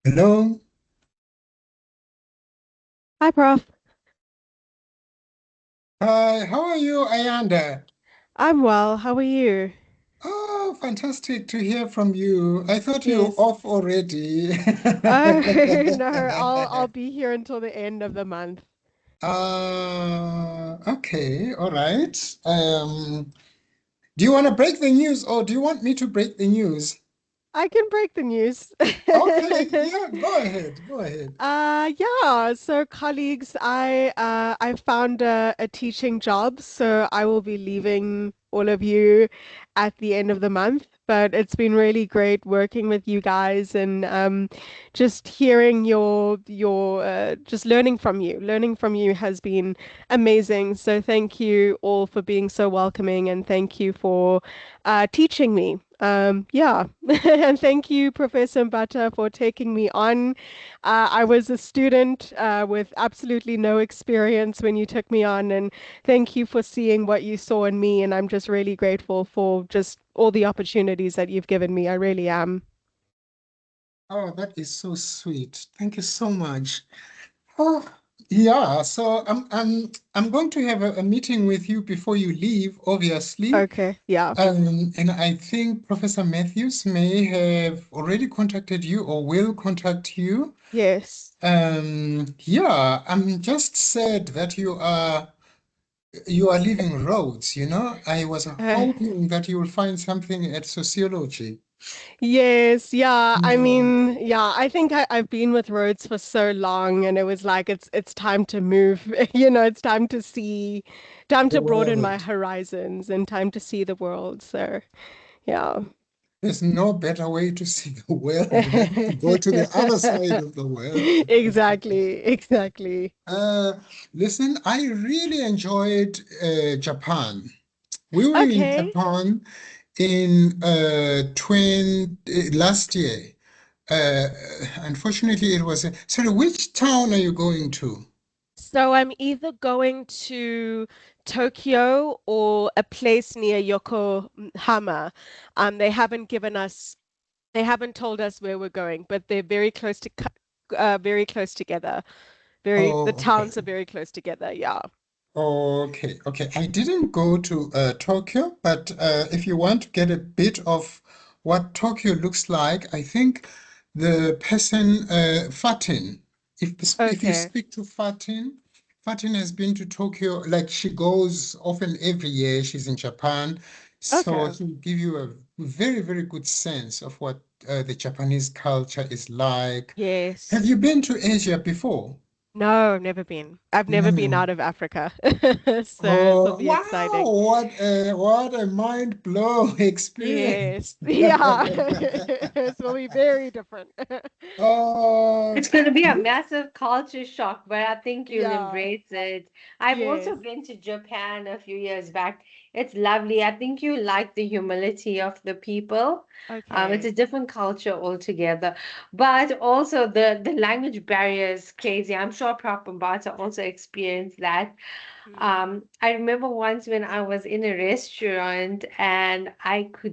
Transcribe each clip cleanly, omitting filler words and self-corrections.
Hello. Hi, Prof. Hi, how are you, Ayanda? I'm well. How are you? Oh, fantastic to hear from you. I thought you were Yes. off already. Oh, no, I'll be here until the end of the month. Okay, all right. Do you want to break the news or do you want me to break the news? I can break the news. Okay, yeah, go ahead, go ahead. Yeah, so colleagues, I found a teaching job, so I will be leaving all of you at the end of the month. But it's been really great working with you guys and just hearing your just learning from you. Learning from you has been amazing. So thank you all for being so welcoming and thank you for teaching me. Yeah, and thank you, Professor Mbata, for taking me on. I was a student with absolutely no experience when you took me on, and thank you for seeing what you saw in me. And I'm just really grateful for just all the opportunities that you've given me. I really am. Oh, that is so sweet. Thank you so much. Oh, yeah, so I'm going to have a meeting with you before you leave, obviously. Okay, yeah. And I think Professor Matthews may have already contacted you or will contact you. Yes. Yeah, I'm just sad that you are leaving Rhodes, you know. I was Uh, hoping that you will find something at sociology. yes, yeah. I Yeah, mean, yeah, I think I've been with Rhodes for so long and it was like it's time to move. It's time to see, time the to broaden my world. horizons and time to see the world. So, yeah. There's no better way to see the world than to go to the other side of the world. Exactly, exactly. Uh, Listen, I really enjoyed Japan. We were in Okay. Japan in 20 last year. Uh, Unfortunately, it was. Sorry, which town are you going to? So I'm either going to Tokyo or a place near Yokohama. They haven't told us where we're going, but they're very close very close together. The Oh, okay. towns are very close together. Yeah. Okay, okay. I didn't go to Tokyo, but if you want to get a bit of what Tokyo looks like, I think the person Fatin, if you Okay. speak to Fatin, Fatin has been to Tokyo, like she goes often every year. She's in Japan, so Okay. she'll give you a very, very good sense of what the Japanese culture is like. Have Yes. you been to Asia before? No, never been. I've never been No. out of Africa. So this will Oh, be wow, exciting. what a mind blow Yes. experience. Yeah. This will be very different. Oh, It's going to be a massive culture shock, but I think you'll Yeah. embrace it. I've also Yes. been to Japan a few years back. It's lovely. I think you like the humility of the people. It's Okay. a different culture altogether, but also the language barrier is crazy. I'm sure Prof. Bambata also experienced that. Mm. I remember once when I was in a restaurant and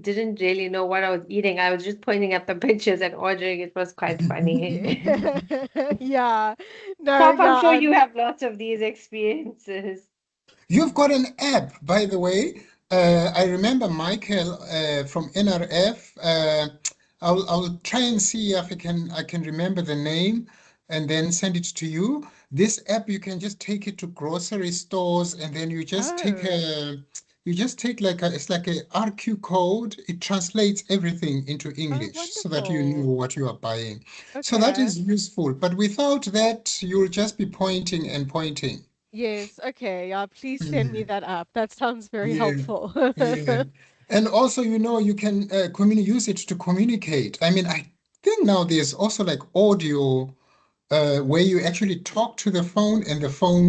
didn't really know what I was eating. I was just pointing at the pictures and ordering. It was quite funny. Yeah. Yeah. No, Prof, I'm yeah, sure you I'm have lots of these experiences. you've got an app, by the way. I remember Michael from NRF. I'll try and see if I can remember the name and then send it to you. This app, you can just take it to grocery stores and then oh. you just take like it's like a RQ code. It translates everything into Oh, English so that you know wonderful. what you are buying. So that Okay. is useful. But without that, you'll just be pointing and pointing. Yes, okay. Yeah, please send me Mm. that up. That sounds very Yeah, helpful. yeah. And also, you can use it to communicate. I mean, I think now there's also like audio where you actually talk to the phone and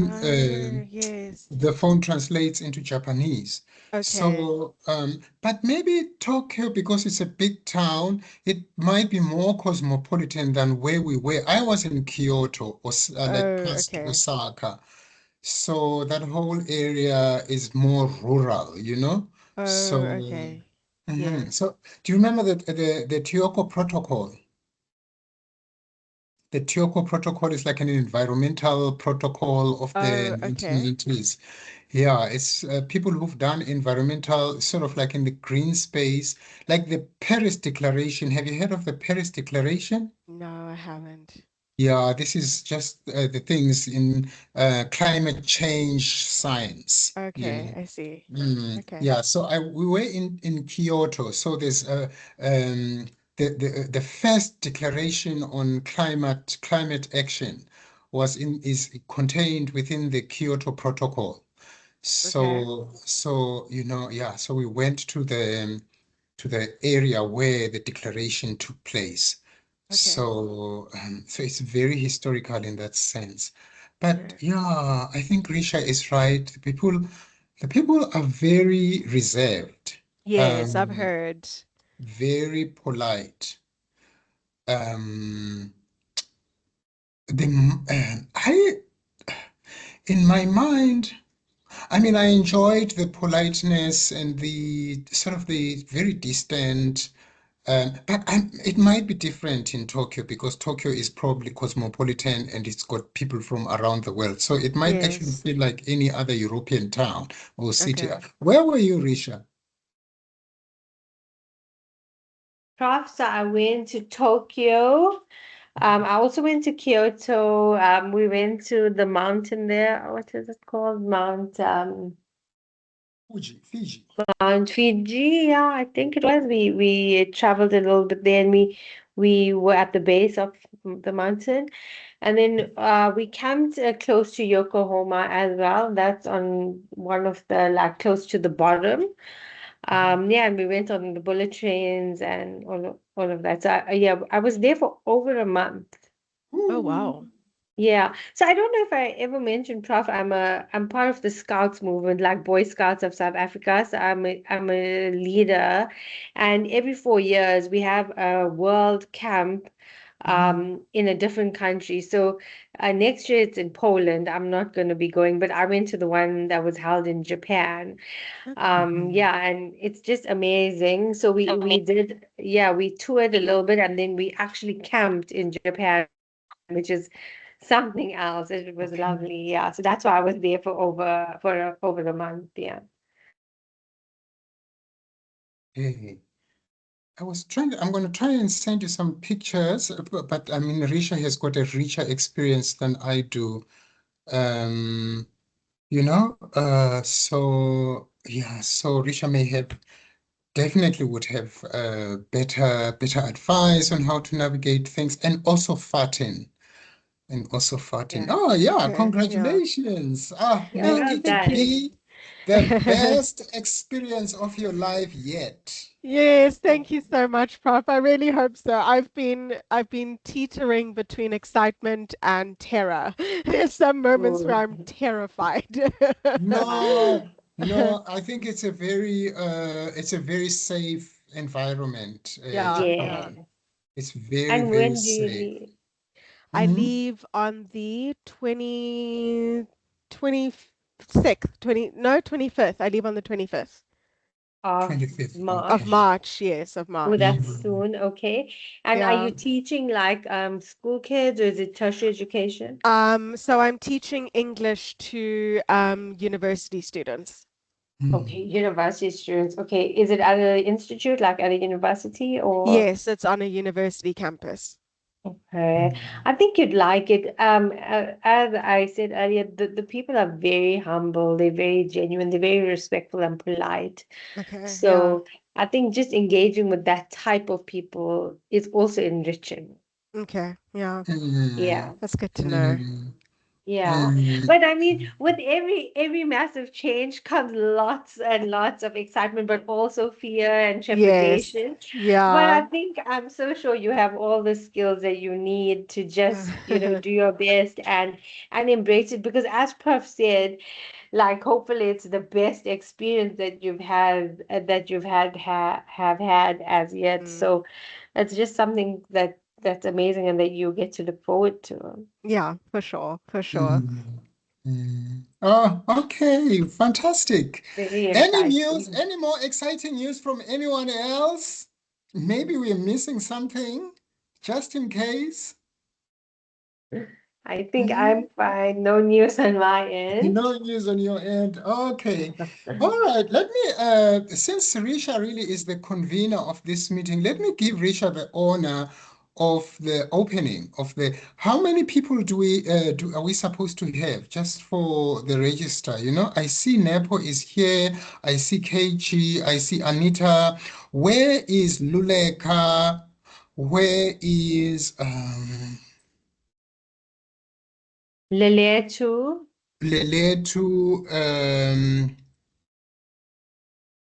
Oh, yes. the phone translates into Japanese. Okay. So, but maybe Tokyo, because it's a big town, it might be more cosmopolitan than where we were. I was in Kyoto, like Oh, past okay. Osaka. So that whole area is more rural, you know? Oh, So, okay. mhm. Yes. So do you remember the Kyoto Protocol? the Kyoto Protocol is like an environmental protocol of the Oh, okay. 1980s. Yeah, it's people who've done environmental, sort of like in the green space, like the Paris Declaration. Have you heard of the Paris Declaration? No, I haven't. Yeah, this is just the things in climate change science, you Okay, know. I see. Okay. Yeah, so we were in Kyoto. So there's um, the first declaration on climate action is contained within the Kyoto Protocol. Okay. So yeah, so we went to the area where the declaration took place. Okay. So it's very historical in that sense. But Okay. yeah, I think Risha is right. The people are very reserved, Yes, I've um, heard. very polite. Um, in my mind, I mean, I enjoyed the politeness and the sort of the very distant. But it might be different in Tokyo because Tokyo is probably cosmopolitan and it's got people from around the world. So it might actually Yes. feel like any other European town or city. Okay. Where were you, Risha? Prof, so I went to Tokyo. I also went to Kyoto. We went to the mountain there. What is it called? Fuji, Fiji. Mount Fiji. Yeah, I think it was. We traveled a little bit there, and we were at the base of the mountain, and then we camped close to Yokohama as well. That's on one of the like close to the bottom. Yeah, and we went on the bullet trains and all of that. So yeah, I was there for over a month. Oh, Ooh. wow. Yeah. So I don't know if I ever mentioned, Prof. I'm part of the Scouts movement, like Boy Scouts of South Africa. So I'm a leader, and every 4 years we have a world camp Mm, in a different country. So next year it's in Poland. I'm not going to be going, but I went to the one that was held in Japan. Okay. mhm. Yeah, and it's just amazing. So we did, yeah, we toured a little bit, and then we actually camped in Japan, which is something else. It was Okay. lovely. Yeah. So that's why I was there for over a month. Yeah. Hey, I'm going to try and send you some pictures, but I mean, Risha has got a richer experience than I do. Um, so yeah, so Risha may have definitely would have better advice on how to navigate things and also farting. Yeah. Oh yeah, Okay. Yeah. congratulations. Yeah. May Well Um, it thank you. done. be the best experience of your life yet. Yes, thank you so much, Prof. I really hope so. I've been teetering between excitement and terror. There's some moments where I'm Good. terrified. No, no, I think it's a very safe environment, Yeah, Japan. yeah. Yeah. It's very, And very when do you safe. leave? I Mhm. leave on the 26th, 20, no, 25th. I leave on the 25th Of 25th. of Okay. March. March. Yes, of Oh, that's March. Mhm. soon. Okay. And are Yeah. you teaching like school kids or is it tertiary education? So I'm teaching English to university students. Okay, Mhm. university students. Okay. Is it at an institute, like at a university or? Yes, it's on a university campus. Okay, Mhm. I think you'd like it. As I said earlier, the people are very humble, they're very genuine, they're very respectful and polite. Okay, yeah. So I think just engaging with that type of people is also enriching. Okay, yeah. Yeah. Mhm. That's good to know. Mhm. Yeah, Mhm. but I mean, with every massive change comes lots and lots of excitement, but also fear and Yes. trepidation. But I Yeah. think I'm so sure you have all the skills that you need to just, Uh, do your best and embrace it. Because as Prof said, like hopefully it's the best experience that have had as yet. mm, So it's just something that's amazing and that you get to look forward to. yeah, for sure, for sure. Mhm. Mhm. Oh, okay. Fantastic. Very Any news, exciting. any more exciting news from anyone else? Maybe we're missing something, just in case. I think I'm fine. No news on my end. No news on your end. Okay. All right. Let me, since Risha really is the convener of this meeting, let me give Risha the honor of the opening of the. How many people are we supposed to have just for the register? You know, I see Nepo is here. I see KG. I see Anita. Where is Luleka? Where is Leletu. Leletu?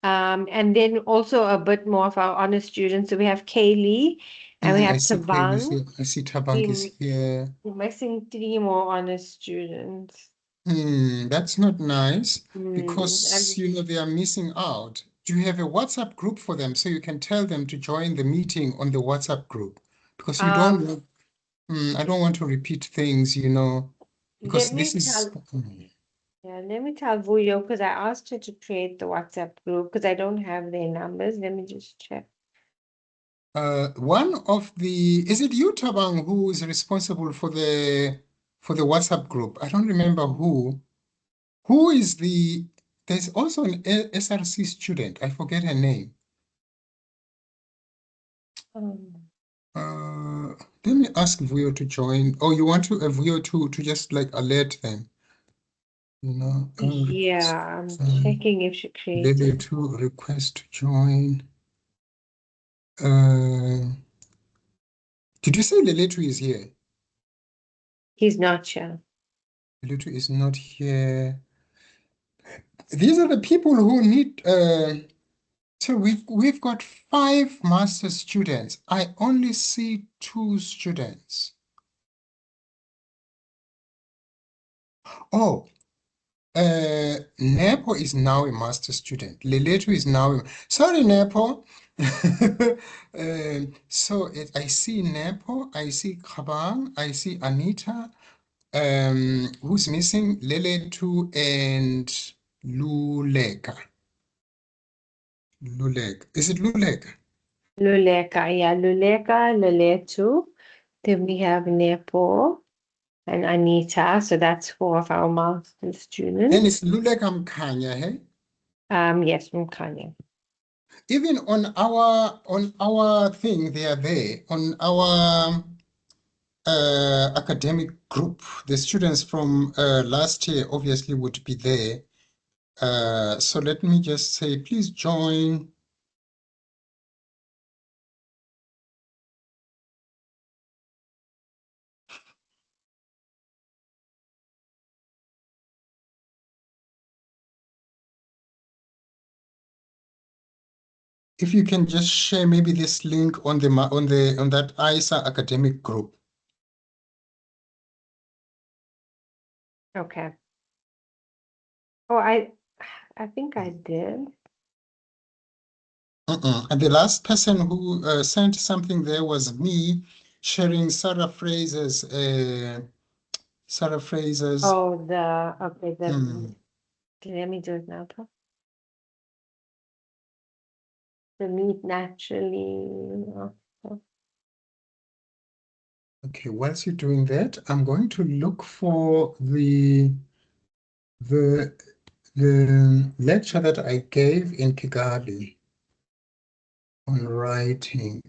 And then also a bit more of our honor students. So we have Kaylee and we I have see Kaylee's Tabang. here. I see Tabang is We, here. we're missing three more honor students. That's not nice because And you know they are missing out. Do you have a WhatsApp group for them so you can tell them to join the meeting on the WhatsApp group? Because you don't um, want, I don't want to repeat things, you know, because let this me is tell yeah, let me tell Vuyo because I asked her to create the WhatsApp group because I don't have their numbers. Let me just check. one of the, is it you, Tabang, who is responsible for the WhatsApp group? I don't remember who. Who is the, there's also an SRC student. I forget her name. Um, Uh, let me ask Vuyo to join. Oh, you want to Vuyo to just like alert them, you know? yeah, Request, I'm checking if she Lily created. to request to join. Uh, did you say Leletu is here? He's not sure. Leletu is not here. These are the people who need. So we've got 5 master students. I only see 2 students. Oh, Nepo is now a master student. Leletu is now. Sorry, Nepo. I see Nepo, I see Kabang, I see Anita. Who's missing? Leletu and Luleka. Luleka. Is it Luleka? Luleka, yeah, Luleka, Luletu. Then we have Nepo and Anita. So that's four of our master And students. it's Luleka Mkanya, hey? Yes, from Kanye. Even on our thing, they are there. On our academic group, the students from last year obviously would be there. So let me just say, please join. If you can just share maybe this link on on that ISA academic group. Okay. Oh, I think I did. And the last person who sent something there was me sharing Sarah Fraser's Sarah Fraser's. Oh, okay, Mm, let me do it now. The meat naturally. okay, whilst you're doing that, I'm going to look for the the lecture that I gave in Kigali on writing.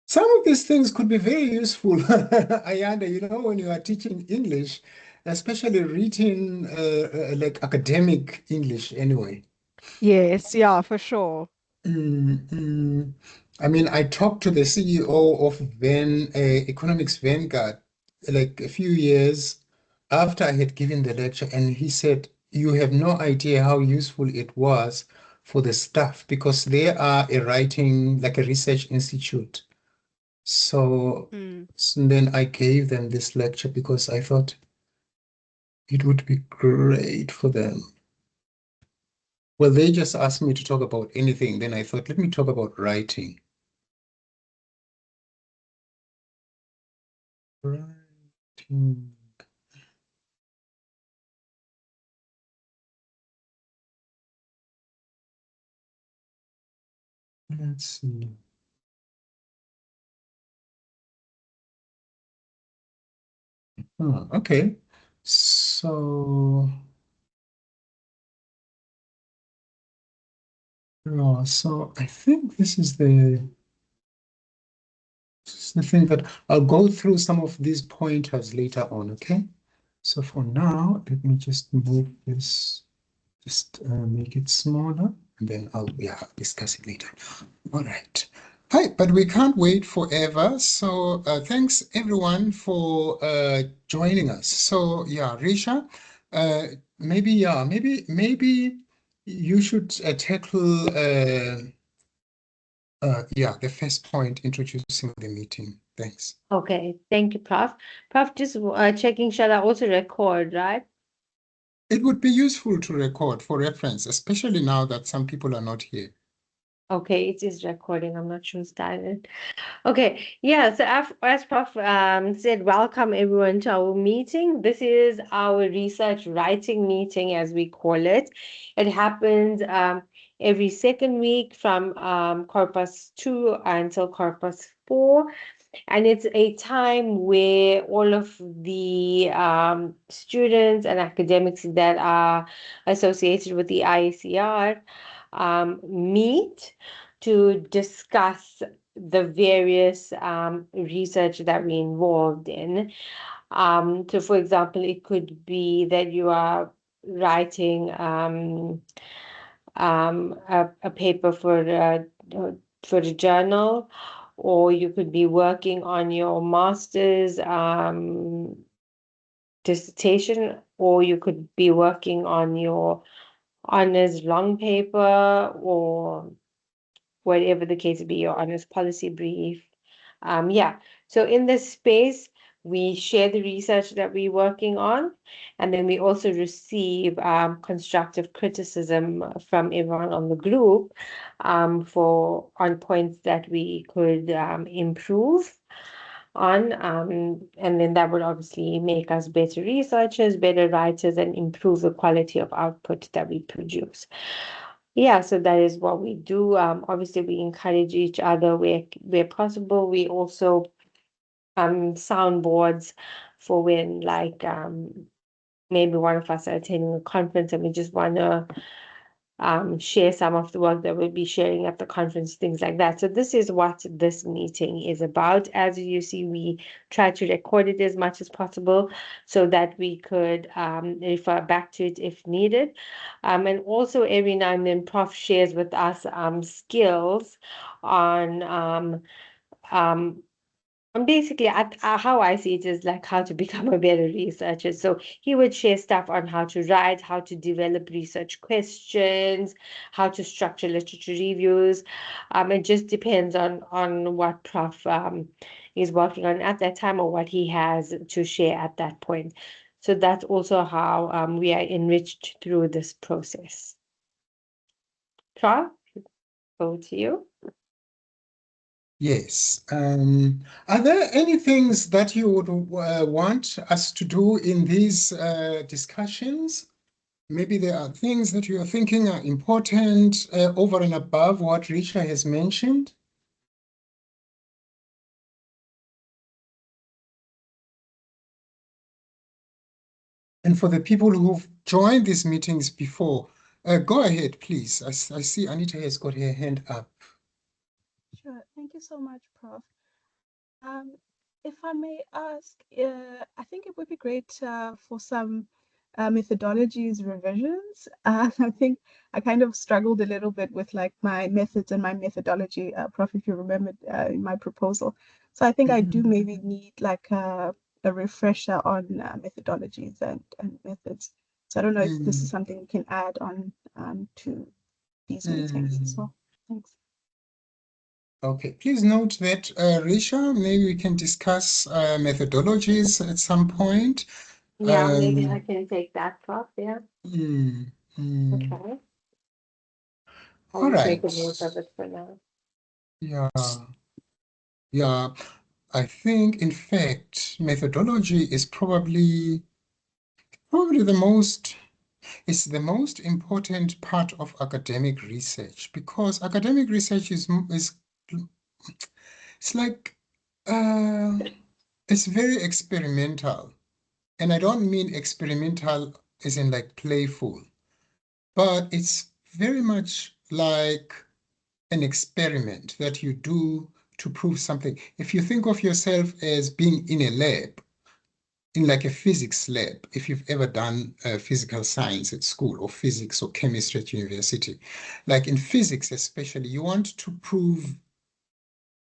Some of these things could be very useful, Ayanda, you know, when you are teaching English, especially written like academic English anyway. Yes, yeah, for sure. Mm, mm. I mean, I talked to the CEO of Economics Vanguard like a few years after I had given the lecture, and he said, "You have no idea how useful it was for the staff because they are a writing, like a research institute." So, Mm. then I gave them this lecture because I thought it would be great for them. Well, they just asked me to talk about anything. Then I thought, let me talk about writing. Writing. Let's see. Okay. So, so I think this is the thing that I'll go through some of these pointers later on, okay? So for now, let me just move this, just make it smaller, and then I'll discuss it later. All right. Hi, but we can't wait forever. So thanks everyone for joining us. So yeah, Risha, uh, maybe you should tackle the first point, introducing the meeting. Thanks. Okay, thank you, Prof. Prof, just checking, shall I also record, right? It would be useful to record for reference, especially now that some people are not here. Okay, it is recording. I'm not sure who started. Okay, yeah, so as Prof said, welcome everyone to our meeting. This is our research writing meeting, as we call it. It happens every second week from Corpus 2 until Corpus 4. And it's a time where all of the students and academics that are associated with the ISER meet to discuss the various research that we're involved in. So, for example, it could be that you are writing a paper for a journal, or you could be working on your master's dissertation, or you could be working on your honors long paper, or whatever the case be, your honors policy brief. Yeah, so in this space, we share the research that we're working on, and then we also receive constructive criticism from everyone on the group for on points that we could improve on, and then that would obviously make us better researchers, better writers, and improve the quality of output that we produce. Yeah, so that is what we do. Obviously, we encourage each other where possible. We also soundboards for when maybe one of us are attending a conference and we just want to share some of the work that we'll be sharing at the conference, things like that. So this is what this meeting is about. As you see, we try to record it as much as possible so that we could refer back to it if needed. And also every now and then Prof shares with us skills on and basically, how I see it is like how to become a better researcher. So he would share stuff on how to write, how to develop research questions, how to structure literature reviews. It just depends on what Prof is working on at that time or what he has to share at that point. So that's also how we are enriched through this process. Prof, over to you. Yes. Are there any things that you would want us to do in these discussions? Maybe there are things that you are thinking are important over and above what Risha has mentioned. And for the people who've joined these meetings before, go ahead, please. I see Anita has got her hand up. Sure. Thank you so much, Prof. Um, if I may ask, I think it would be great for some methodologies revisions. I think I kind of struggled a little bit with like my methods and my methodology, Prof, if you remembered in my proposal. So I think I do maybe need like a refresher on methodologies and methods. So I don't know if this is something we can add on to these meetings as well. Thanks. Okay, please note that, Risha, maybe we can discuss methodologies at some point. Yeah, maybe I can take that, Prof. Yeah. Mm, mm. Okay. I'll All just make a right. note of it for now. Yeah, yeah. I think, in fact, methodology is probably the most important part of academic research, because academic research is it's like it's very experimental. And I don't mean experimental as in like playful, but it's very much like an experiment that you do to prove something. If you think of yourself as being in a lab, in like a physics lab, if you've ever done physical science at school or physics or chemistry at university, like in physics especially, you want to prove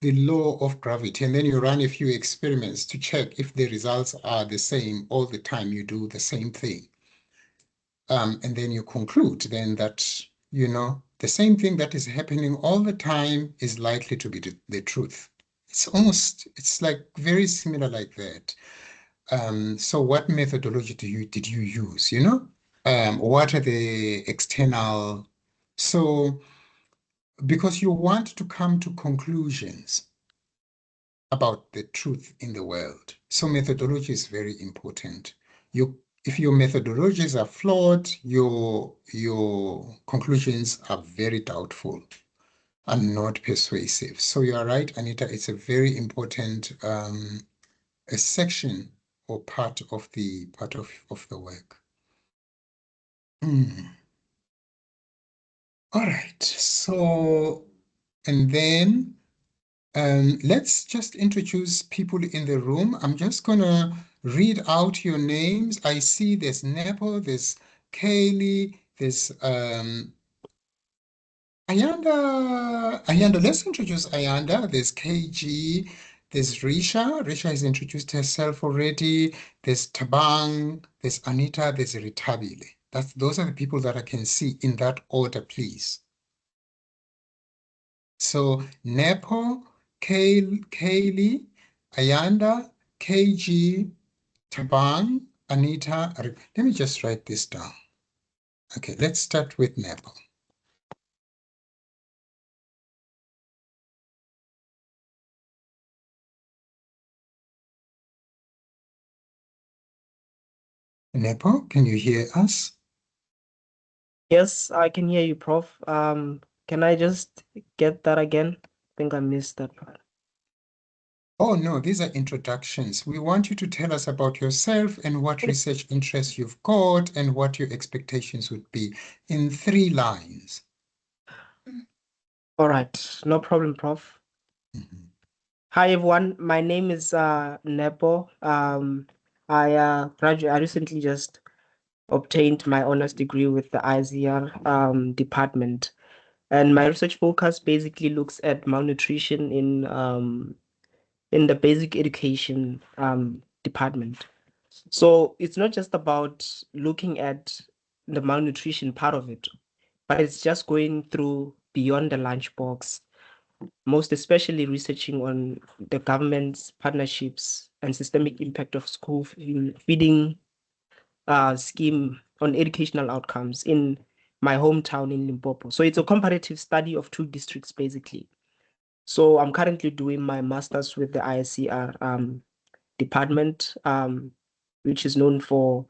the law of gravity, and then you run a few experiments to check if the results are the same all the time you do the same thing. And then you conclude then that, the same thing that is happening all the time is likely to be the truth. It's like very similar like that. So what methodology did you use, What are the external, so because you want to come to conclusions about the truth in the world. So methodology is very important. If your methodologies are flawed, your conclusions are very doubtful and not persuasive. So you are right, Anita. It's a very important a section or part of the work. All right. So and then let's just introduce people in the room. I'm just gonna read out your names. I see there's Nepo, there's Kaylee, there's Ayanda. Ayanda, let's introduce Ayanda. There's KG, there's Risha. Risha has introduced herself already. There's Tabang, there's Anita, there's Ritabile. Those are the people that I can see in that order, please. So Nepo, Kaylee, Ayanda, KG, Tabang, Anita. Let me just write this down. Okay, let's start with Nepo. Nepo, can you hear us? Yes, I can hear you, Prof. Can I just get that again? I think I missed that part. Oh, no, these are introductions. We want you to tell us about yourself and what research interests you've got and what your expectations would be in 3 lines. All right, no problem, Prof. Hi, everyone. My name is Nepo. I recently just obtained my honors degree with the ISER department, and my research focus basically looks at malnutrition in the basic education department. So it's not just about looking at the malnutrition part of it, but it's just going through beyond the lunchbox, most especially researching on the government's partnerships and systemic impact of school feeding scheme on educational outcomes in my hometown in Limpopo. So it's a comparative study of 2 districts, basically. So I'm currently doing my master's with the ISER department, which is known for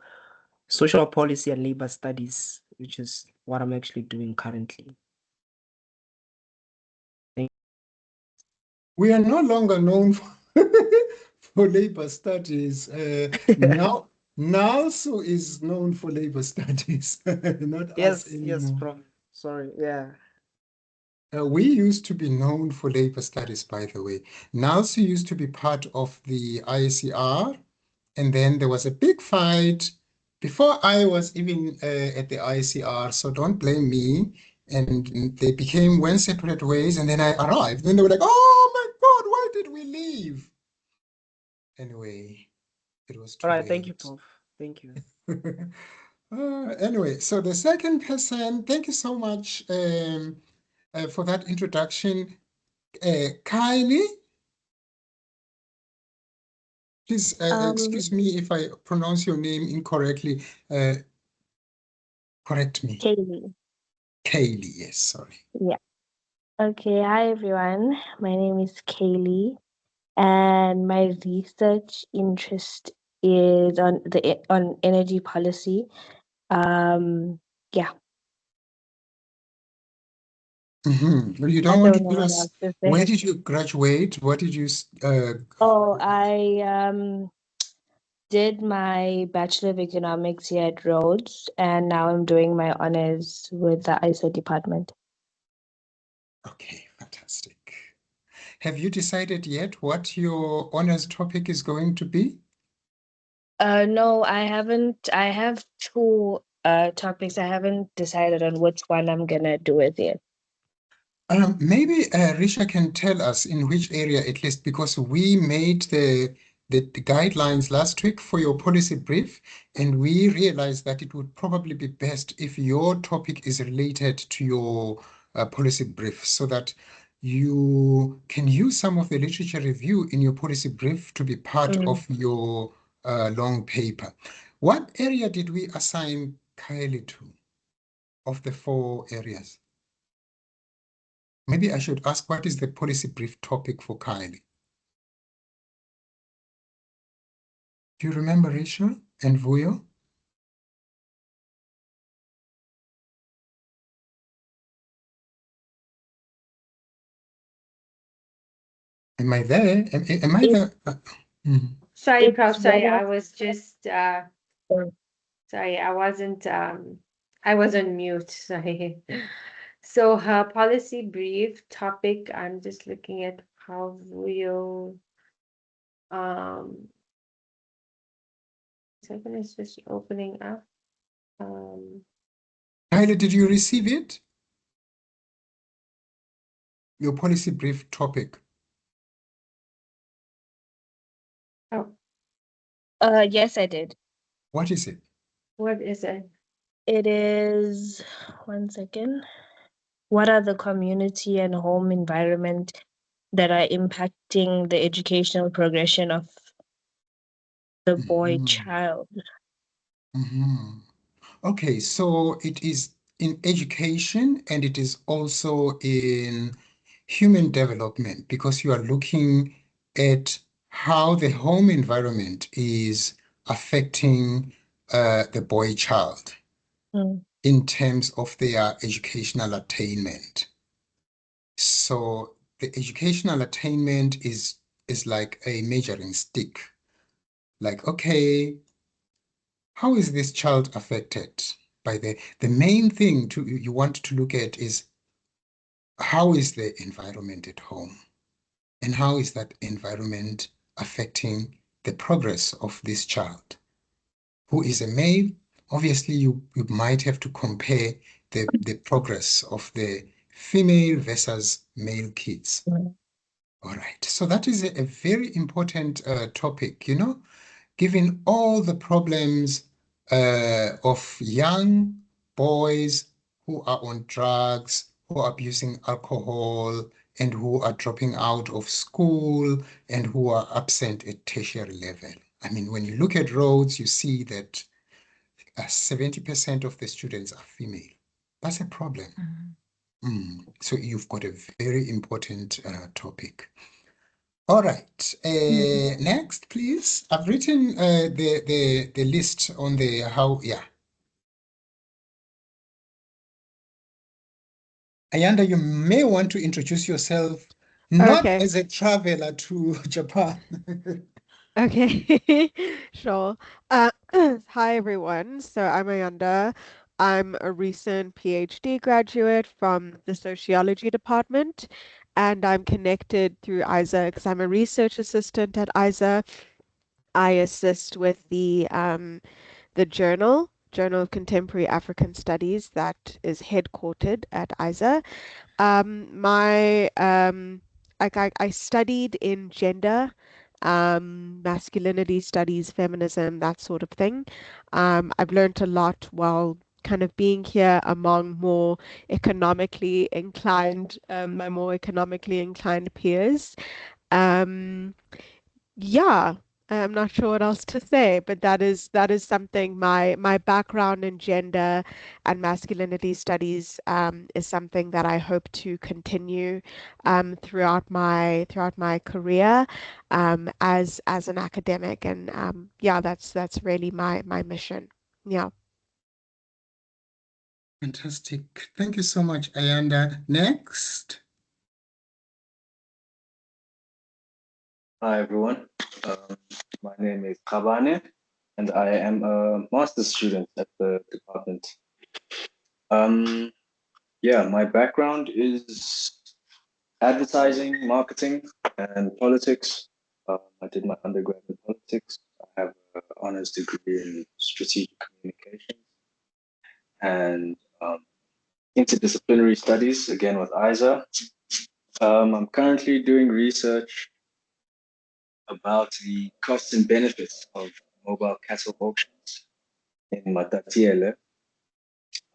social policy and labor studies, which is what I'm actually doing currently. We are no longer known for labor studies. Now, NALSO is known for labor studies, not us Yes, anymore. sorry, yeah. We used to be known for labor studies, by the way. NALSO used to be part of the ICR, and then there was a big fight before I was even at the ICR, so don't blame me. And they went separate ways, and then I arrived. Then they were like, oh my God, why did we leave? Anyway, it was too All right, late. thank you, Prof. Thank you. Anyway, so the second person, thank you so much for that introduction. Kylie, please excuse me if I pronounce your name incorrectly. Correct me. Kaylee. Kaylee, yes, sorry. Yeah. Okay. Hi, everyone. My name is Kaylee, and my research interest is on energy policy. Yeah. Well, you I don't want to don't know tell what us else to where say. did you graduate? What did you Oh, I did my Bachelor of Economics here at Rhodes, and now I'm doing my honors with the ISER department. Okay, fantastic. Have you decided yet what your honors topic is going to be? No, I haven't. I have two topics. I haven't decided on which one I'm gonna do it yet. Maybe Risha can tell us in which area at least, because we made the guidelines last week for your policy brief, and we realized that it would probably be best if your topic is related to your policy brief, so that you can use some of the literature review in your policy brief to be part of your long paper. What area did we assign Kylie to of the 4 areas? Maybe I should ask, what is the policy brief topic for Kylie? Do you remember, Risha and Vuyo? Am I there? Am I there? Sorry, Prof. It's Sorry, whether I was just sorry, I wasn't I was on mute. Sorry. So her policy brief topic, I'm just looking at how we'll second is just opening up. Kylie, did you receive it? Your policy brief topic. Oh, yes, I did. What is it? what is it? It is, one second. What are the community and home environment that are impacting the educational progression of the boy child? Okay, so it is in education and it is also in human development, because you are looking at how the home environment is affecting the boy child in terms of their educational attainment. So the educational attainment is like a measuring stick. Like, okay, how is this child affected by the main thing you want to look at is how is the environment at home, and how is that environment affecting the progress of this child who is a male. Obviously, you might have to compare the progress of the female versus male kids. All right, so that is a very important topic, given all the problems of young boys who are on drugs, who are abusing alcohol, and who are dropping out of school, and who are absent at tertiary level. I mean, when you look at Rhodes, you see that 70% of the students are female. That's a problem. So you've got a very important topic. All right. Next, please. I've written the list on the how. Yeah. Ayanda, you may want to introduce yourself not Okay. as a traveler to Japan. Okay, sure. Hi everyone. So I'm Ayanda. I'm a recent PhD graduate from the sociology department, and I'm connected through ISER because I'm a research assistant at ISER. I assist with the Journal of Contemporary African Studies, that is headquartered at ISER. My I studied in gender, masculinity studies, feminism, that sort of thing. I've learned a lot while kind of being here among my more economically inclined peers. Um, yeah, I'm not sure what else to say, but that is something, my background in gender and masculinity studies is something that I hope to continue throughout my career as an academic, and yeah, that's really my mission. Yeah. Fantastic. Thank you so much, Ayanda. Next. Hi everyone, my name is Kabane. and I am a master's student at the department. Um, yeah, my background is advertising, marketing, and politics. I did my undergrad in politics. I have an honors degree in strategic communications and interdisciplinary studies, again with ISER. I'm currently doing research about the costs and benefits of mobile cattle auctions in Matatiele.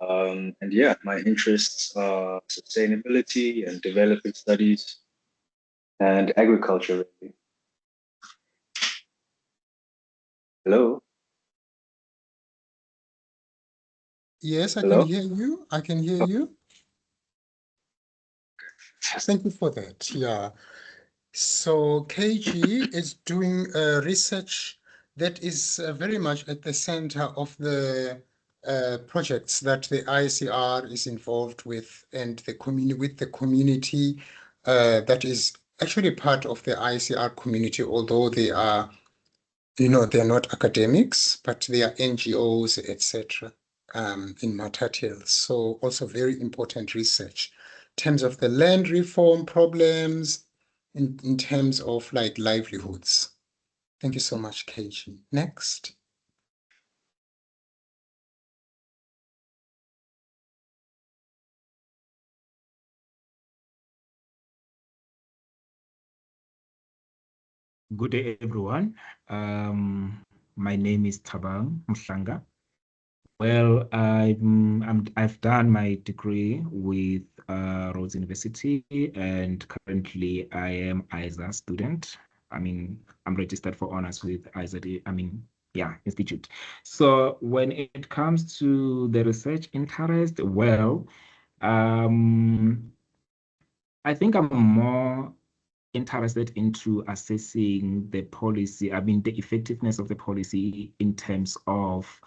And yeah, my interests are sustainability and development studies and agriculture, really. Hello? Yes, I can Hello? hear you. I can hear Oh, you. Thank you for that. Yeah. So KG is doing research that is very much at the center of the projects that the ICR is involved with and the community with the community that is actually part of the ICR community, although they are, they're not academics, but they are NGOs, etc. In Matatiel. So also very important research in terms of the land reform problems, in terms of like livelihoods. Thank you so much, KG. Next. Good day, everyone. My name is Tabang Mhlanga. Well, I've done my degree with Rhodes University, and currently I am ISER student. I'm registered for honors with ISER, institute. So when it comes to the research interest, well, I think I'm more interested into assessing the policy, the effectiveness of the policy in terms of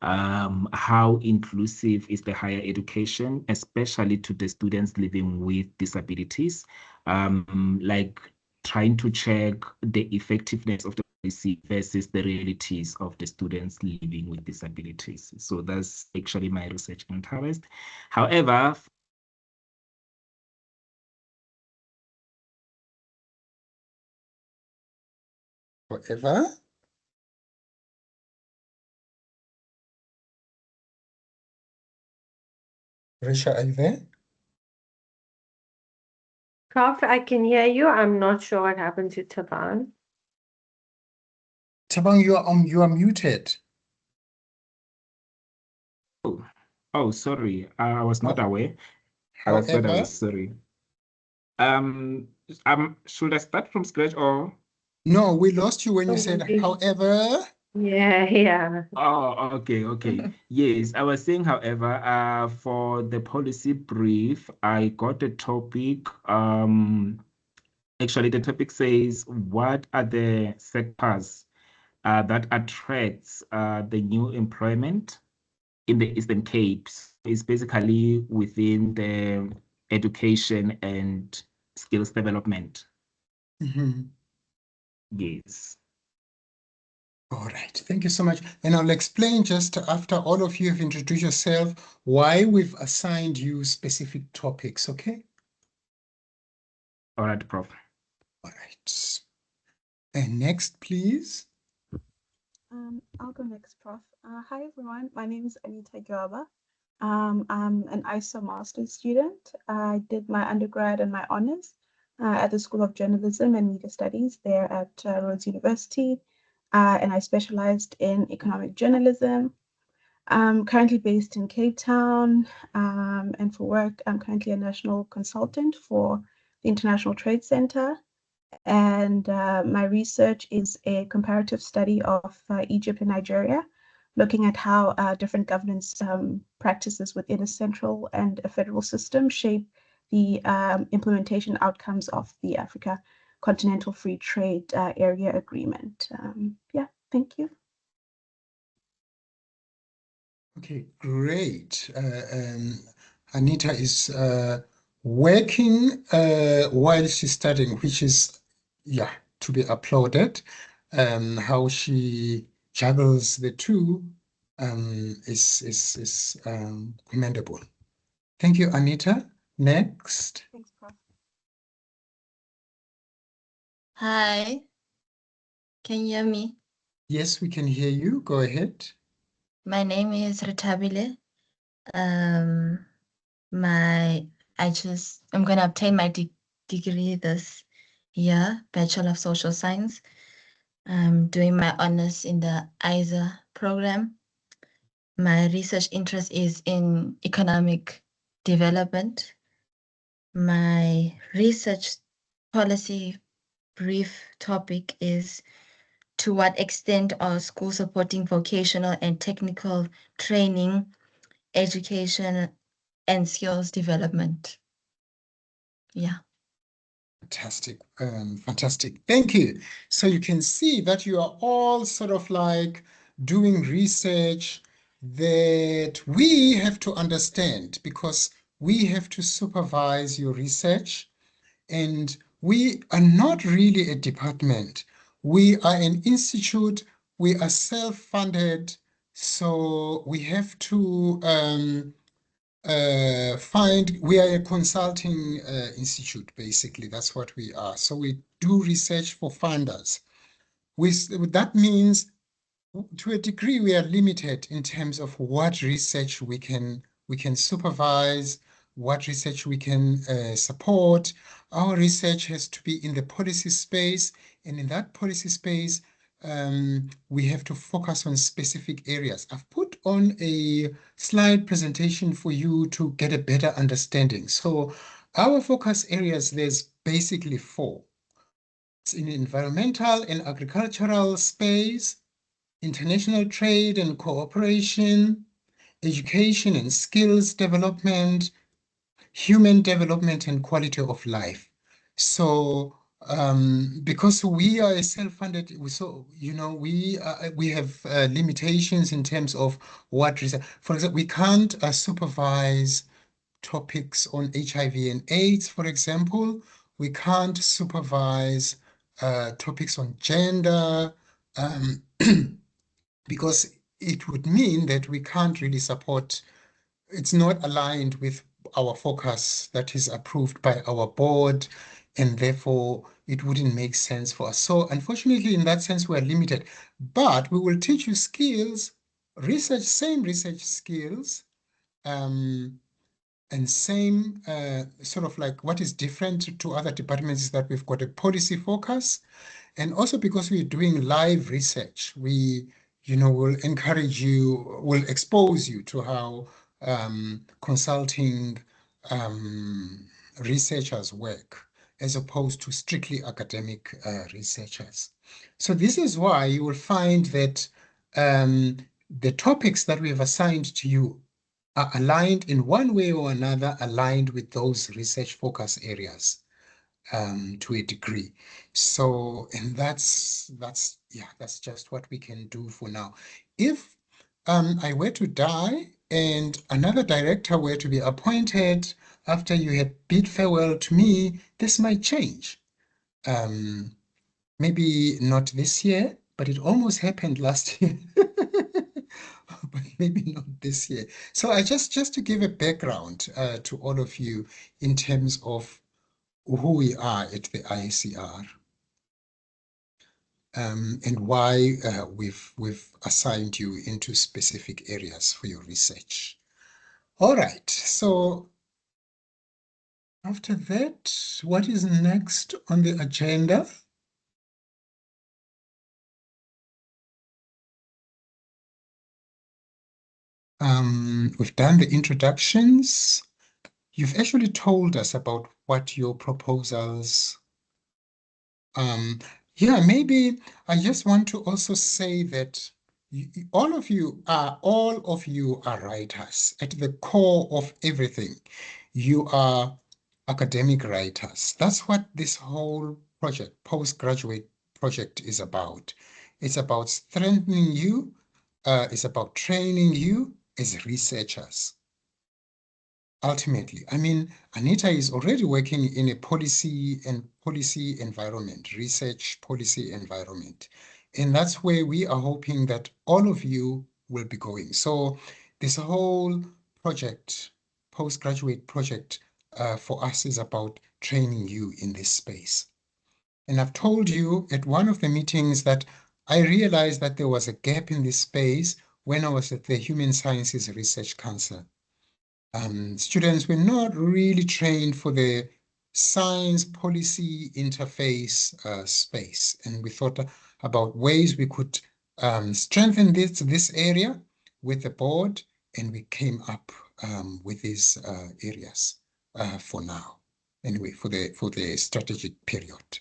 how inclusive is the higher education, especially to the students living with disabilities, like trying to check the effectiveness of the policy versus the realities of the students living with disabilities. So that's actually my research interest. However, Forever. Risha, are you there? Prof, I can hear you. I'm not sure what happened to Taban. Tabang, you are muted. oh, sorry, I was not How- aware. I thought I However, was sorry. Should I start from scratch or? no, we lost you when you Oh, said maybe. however. Yeah. Oh, okay. Yes, I was saying, however, for the policy brief, I got a topic. Actually, the topic says, what are the sectors that attracts the new employment in the Eastern Cape? It's basically within the education and skills development. Mhm. Yes. All right, thank you so much. And I'll explain just after all of you have introduced yourself why we've assigned you specific topics, okay? All right, Prof. All right. And next, please. I'll go next, Prof. Hi, everyone. My name is Anita Gyaba. I'm an ISER master's student. I did my undergrad and my honors at the School of Journalism and Media Studies there at Rhodes University, and I specialized in economic journalism. I'm currently based in Cape Town, and for work, I'm currently a national consultant for the International Trade Center. And my research is a comparative study of Egypt and Nigeria, looking at how different governance practices within a central and a federal system shape the implementation outcomes of the Africa Continental Free Trade Area Agreement. Yeah, thank you. Okay, great. Anita is working while she's studying, which is, yeah, to be applauded. How she juggles the two is commendable. Thank you, Anita. Next. Thanks, Prof. Hi, can you hear me? Yes, we can hear you. Go ahead. My name is Ritabile. Um, I'm gonna obtain my degree this year, Bachelor of Social Science. I'm doing my honors in the ISER program. My research interest is in economic development. My research policy brief topic is to what extent are schools supporting vocational and technical training, education, and skills development? Yeah. Fantastic, fantastic. Thank you. So you can see that you are all sort of like doing research that we have to understand because we have to supervise your research. And we are not really a department. We are an institute. We are self-funded. So we have to we are a consulting institute, basically. That's what we are. So we do research for funders. That means to a degree, we are limited in terms of what research we can supervise, what research we can support. Our research has to be in the policy space, and in that policy space, we have to focus on specific areas. I've put on a slide presentation for you to get a better understanding. So our focus areas, there's basically four. It's in environmental and agricultural space, international trade and cooperation, education and skills development, human development and quality of life. So because we are a self-funded, we have limitations in terms of what research. For example, we can't supervise topics on HIV and AIDS, for example. We can't supervise topics on gender. Because it would mean that we can't really support, it's not aligned with our focus that is approved by our board, and therefore it wouldn't make sense for us. So unfortunately, in that sense, we're limited. But we will teach you skills, same research skills, and same sort of like what is different to other departments is that we've got a policy focus. And also because we're doing live research, we, will encourage you, will expose you to how consulting researchers work, as opposed to strictly academic researchers. So this is why you will find that the topics that we have assigned to you are aligned in one way or another, aligned with those research focus areas to a degree. So, and that's just what we can do for now. If I were to die and another director were to be appointed after you had bid farewell to me, this might change. Maybe not this year, but it almost happened last year. But maybe not this year. So I just to give a background to all of you in terms of who we are at the ISER and why we've assigned you into specific areas for your research. All right, so after that, what is next on the agenda? We've done the introductions. You've actually told us about what your proposals. Yeah, maybe I just want to also say that all of you are writers at the core of everything. You are academic writers. That's what this whole project, postgraduate project, is about. It's about strengthening you. It's about training you as researchers. Ultimately, I mean, Anita is already working in a policy environment, research policy environment. And that's where we are hoping that all of you will be going. So this whole project, postgraduate project, for us is about training you in this space. And I've told you at one of the meetings that I realized that there was a gap in this space when I was at the Human Sciences Research Council. Students were not really trained for the science policy interface space. And we thought about ways we could strengthen this area with the board, and we came up with these areas for now. Anyway, for the strategic period.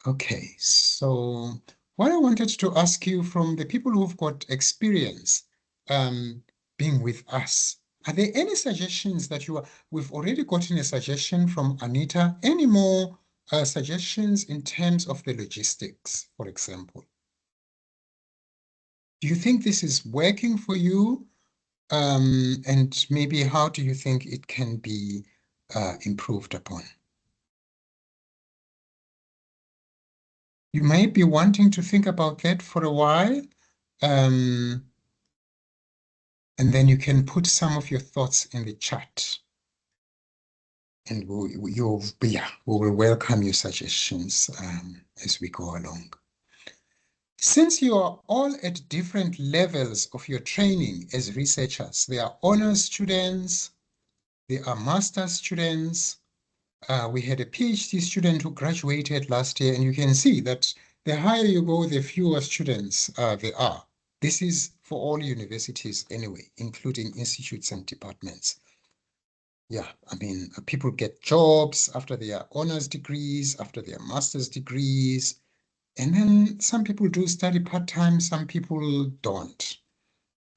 Okay, so what I wanted to ask you from the people who've got experience being with us, are there any suggestions that we've already gotten a suggestion from Anita, any more suggestions in terms of the logistics, for example? Do you think this is working for you? And maybe how do you think it can be improved upon? You might be wanting to think about that for a while. And then you can put some of your thoughts in the chat. And we will welcome your suggestions as we go along. Since you are all at different levels of your training as researchers, there are honors students, there are master's students. We had a PhD student who graduated last year, and you can see that the higher you go, the fewer students there are. This is for all universities anyway, including institutes and departments. Yeah, I mean, people get jobs after their honors degrees, after their master's degrees, and then some people do study part-time, some people don't.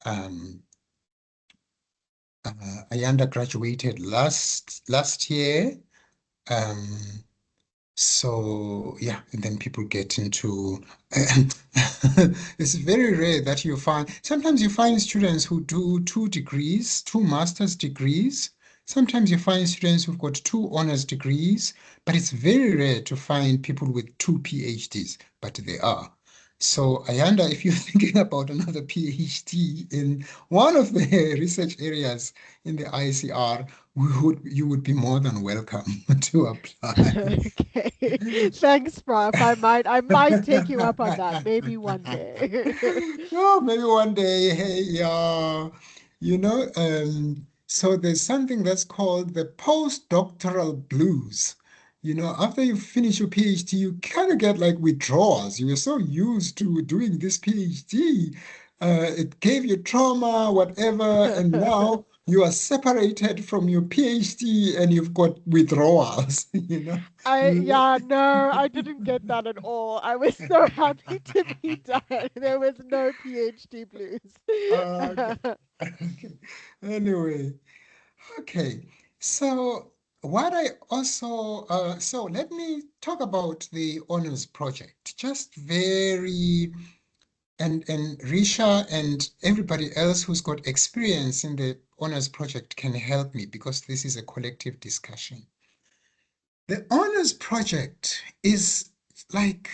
I graduated last year. So yeah, and then people get into it's very rare that you find, sometimes you find students who do 2 degrees, 2 master's degrees. Sometimes you find students who've got 2 honors degrees, but it's very rare to find people with 2 PhDs, but they are. So Ayanda, if you're thinking about another PhD in one of the research areas in the ICR, you would be more than welcome to apply. Okay. Thanks, Prof. I might take you up on that, maybe one day. Oh, maybe one day. Hey, yeah. So there's something that's called the postdoctoral blues. After you finish your PhD, you kind of get like withdrawals. You were so used to doing this PhD. It gave you trauma, whatever, and now you are separated from your PhD and you've got withdrawals, You- Yeah, no, I didn't get that at all. I was so happy to be done. There was no PhD okay. blues. Okay. Anyway, okay. So what I also so let me talk about the honors project. Just very and Risha and everybody else who's got experience in the honors project can help me because this is a collective discussion. The honors project is like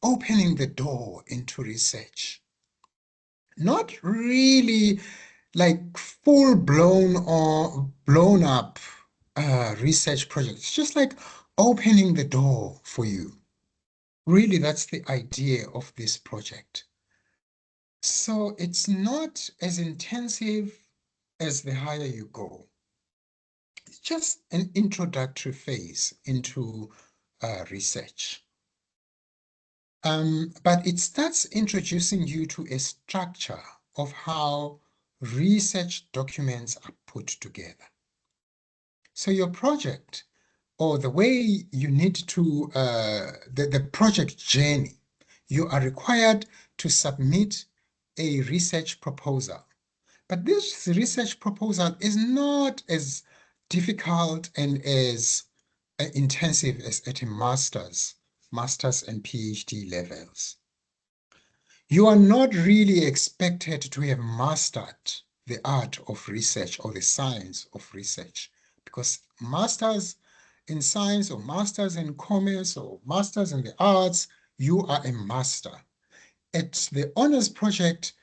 opening the door into research. Not really like full blown or blown up research projects, just like opening the door for you. Really, that's the idea of this project. So it's not as intensive as the higher you go. It's just an introductory phase into research. But it starts introducing you to a structure of how research documents are put together. So your project or the way you need to, the project journey, you are required to submit a research proposal. But this research proposal is not as difficult and as intensive as at a master's and PhD levels. You are not really expected to have mastered the art of research or the science of research, because masters in science or masters in commerce or masters in the arts, you are a master. at the honors project,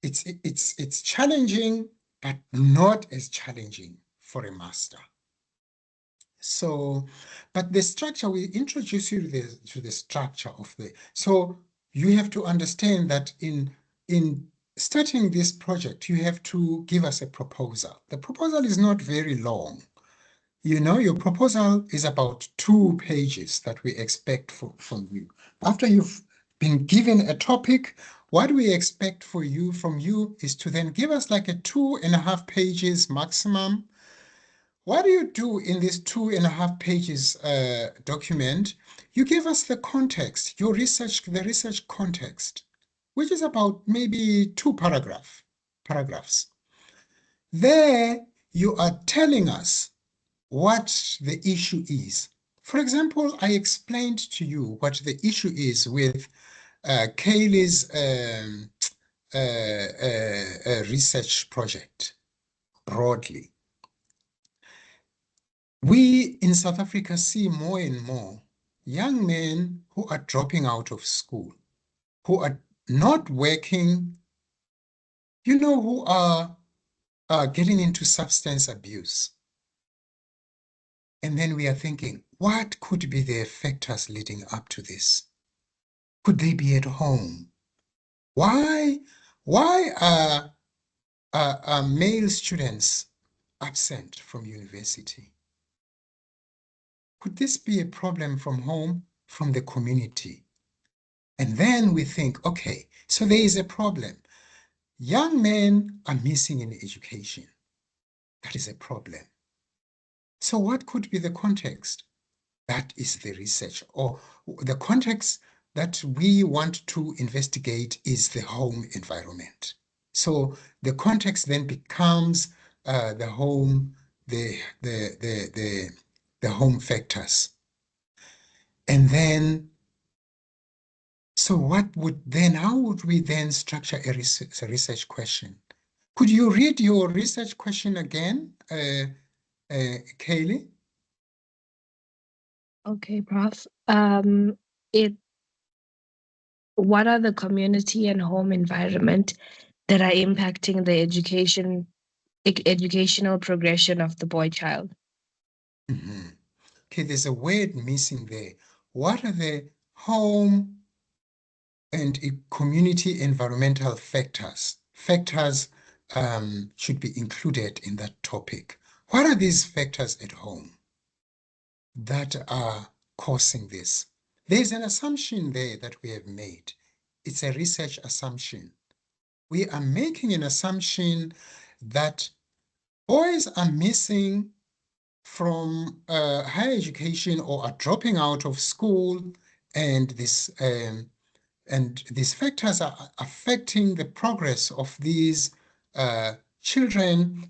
it's challenging, but not as challenging for a master. So, but the structure, we introduce you to the structure of the, so you have to understand that in starting this project, you have to give us a proposal. The proposal is not very long. You know, your proposal is about 2 pages that we expect from you. After you've been given a topic, what we expect from you is to then give us like a 2.5 pages maximum. What do you do in this 2.5 pages document? You give us the context, the research context, which is about maybe 2 paragraphs. There you are telling us what the issue is. For example, I explained to you what the issue is with Kaylee's research project broadly. We in South Africa see more and more young men who are dropping out of school, who are not working, you know, who are getting into substance abuse. And then we are thinking, what could be the factors leading up to this? Could they be at home? Why are male students absent from university? Could this be a problem from home, from the community? And then we think, okay, so there is a problem. Young men are missing in education. That is a problem. So what could be the context? That is the research, or the context that we want to investigate is the home environment. So the context then becomes the home, the home factors. And then, so how would we then structure a research question? Could you read your research question again, Kaylee? Okay, Prof. What are the community and home environment that are impacting the educational progression of the boy child? Mm-hmm. Okay, there's a word missing there. What are the home and community environmental factors? Factors should be included in that topic. What are these factors at home that are causing this? There's an assumption there that we have made. It's a research assumption. We are making an assumption that boys are missing from higher education or are dropping out of school, and these factors are affecting the progress of these children.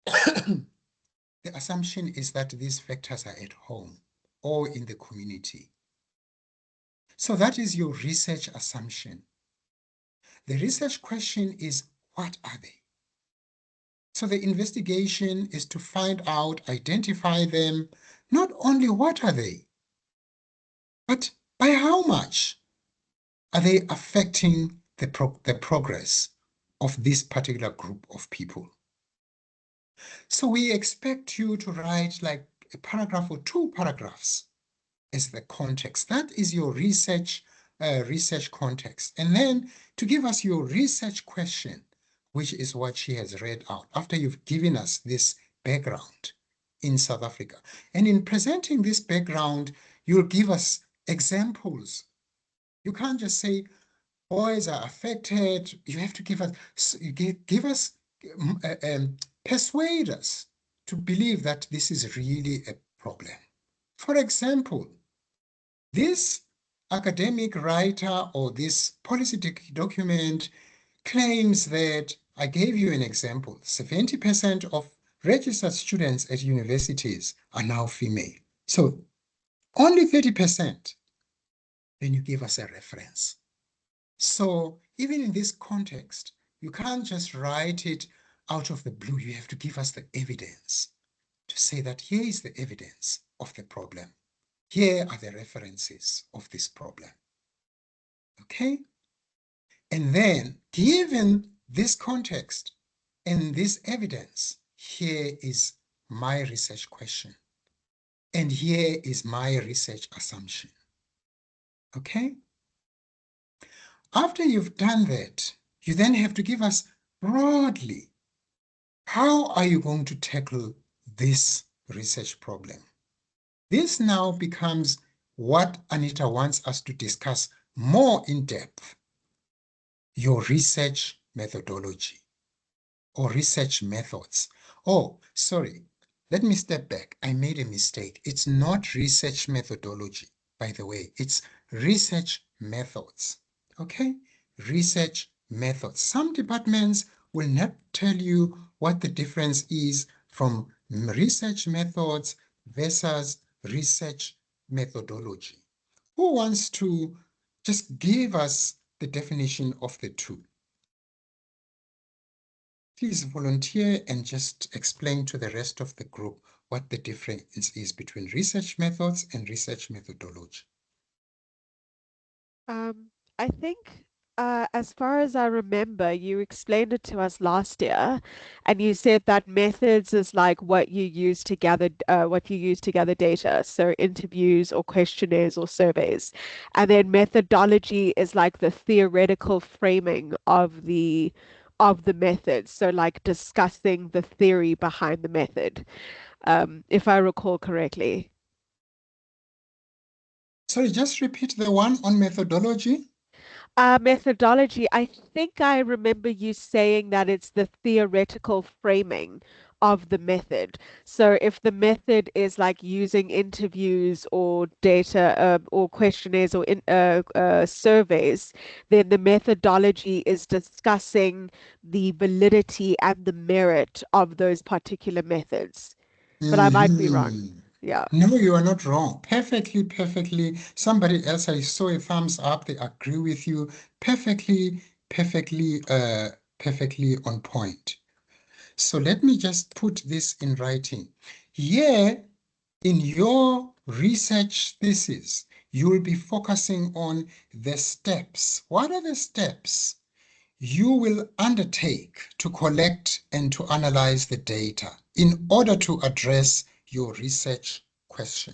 The assumption is that these factors are at home or in the community. So that is your research assumption. The research question is, what are they? So the investigation is to find out, identify them, not only what are they, but by how much are they affecting the progress of this particular group of people. So we expect you to write like a paragraph or 2 paragraphs as the context. That is your research context. And then to give us your research question, which is what she has read out after you've given us this background in South Africa. And in presenting this background, you'll give us examples. You can't just say boys are affected. You have to give us, persuade us to believe that this is really a problem. For example, this academic writer or this policy document claims that, I gave you an example, 70% of registered students at universities are now female. So only 30%, then you give us a reference. So even in this context, you can't just write it out of the blue. You have to give us the evidence to say that here is the evidence of the problem. Here are the references of this problem. Okay? And then, given this context and this evidence, here is my research question. And here is my research assumption. Okay? After you've done that, you then have to give us broadly, how are you going to tackle this research problem? This now becomes what Anita wants us to discuss more in depth, your research methodology or research methods. Oh, sorry, let me step back. I made a mistake. It's not research methodology, by the way. It's research methods. Okay? Research methods. Some departments will not tell you what the difference is from research methods versus research methodology. Who wants to just give us the definition of the two? Please volunteer and just explain to the rest of the group what the difference is between research methods and research methodology. I think, as far as I remember, you explained it to us last year, and you said that methods is like what you use to gather, data, so interviews or questionnaires or surveys, and then methodology is like the theoretical framing of the method, so like discussing the theory behind the method, if I recall correctly. Sorry, just repeat the one on methodology. Methodology, I think I remember you saying that it's the theoretical framing of the method. So if the method is like using interviews or data or questionnaires or surveys, then the methodology is discussing the validity and the merit of those particular methods. But I might be wrong. Yeah. No, you are not wrong. Perfectly, perfectly. Somebody else, I saw a thumbs up. They agree with you. Perfectly, perfectly on point. So let me just put this in writing. Here, in your research thesis, you will be focusing on the steps. What are the steps you will undertake to collect and to analyze the data in order to address your research question?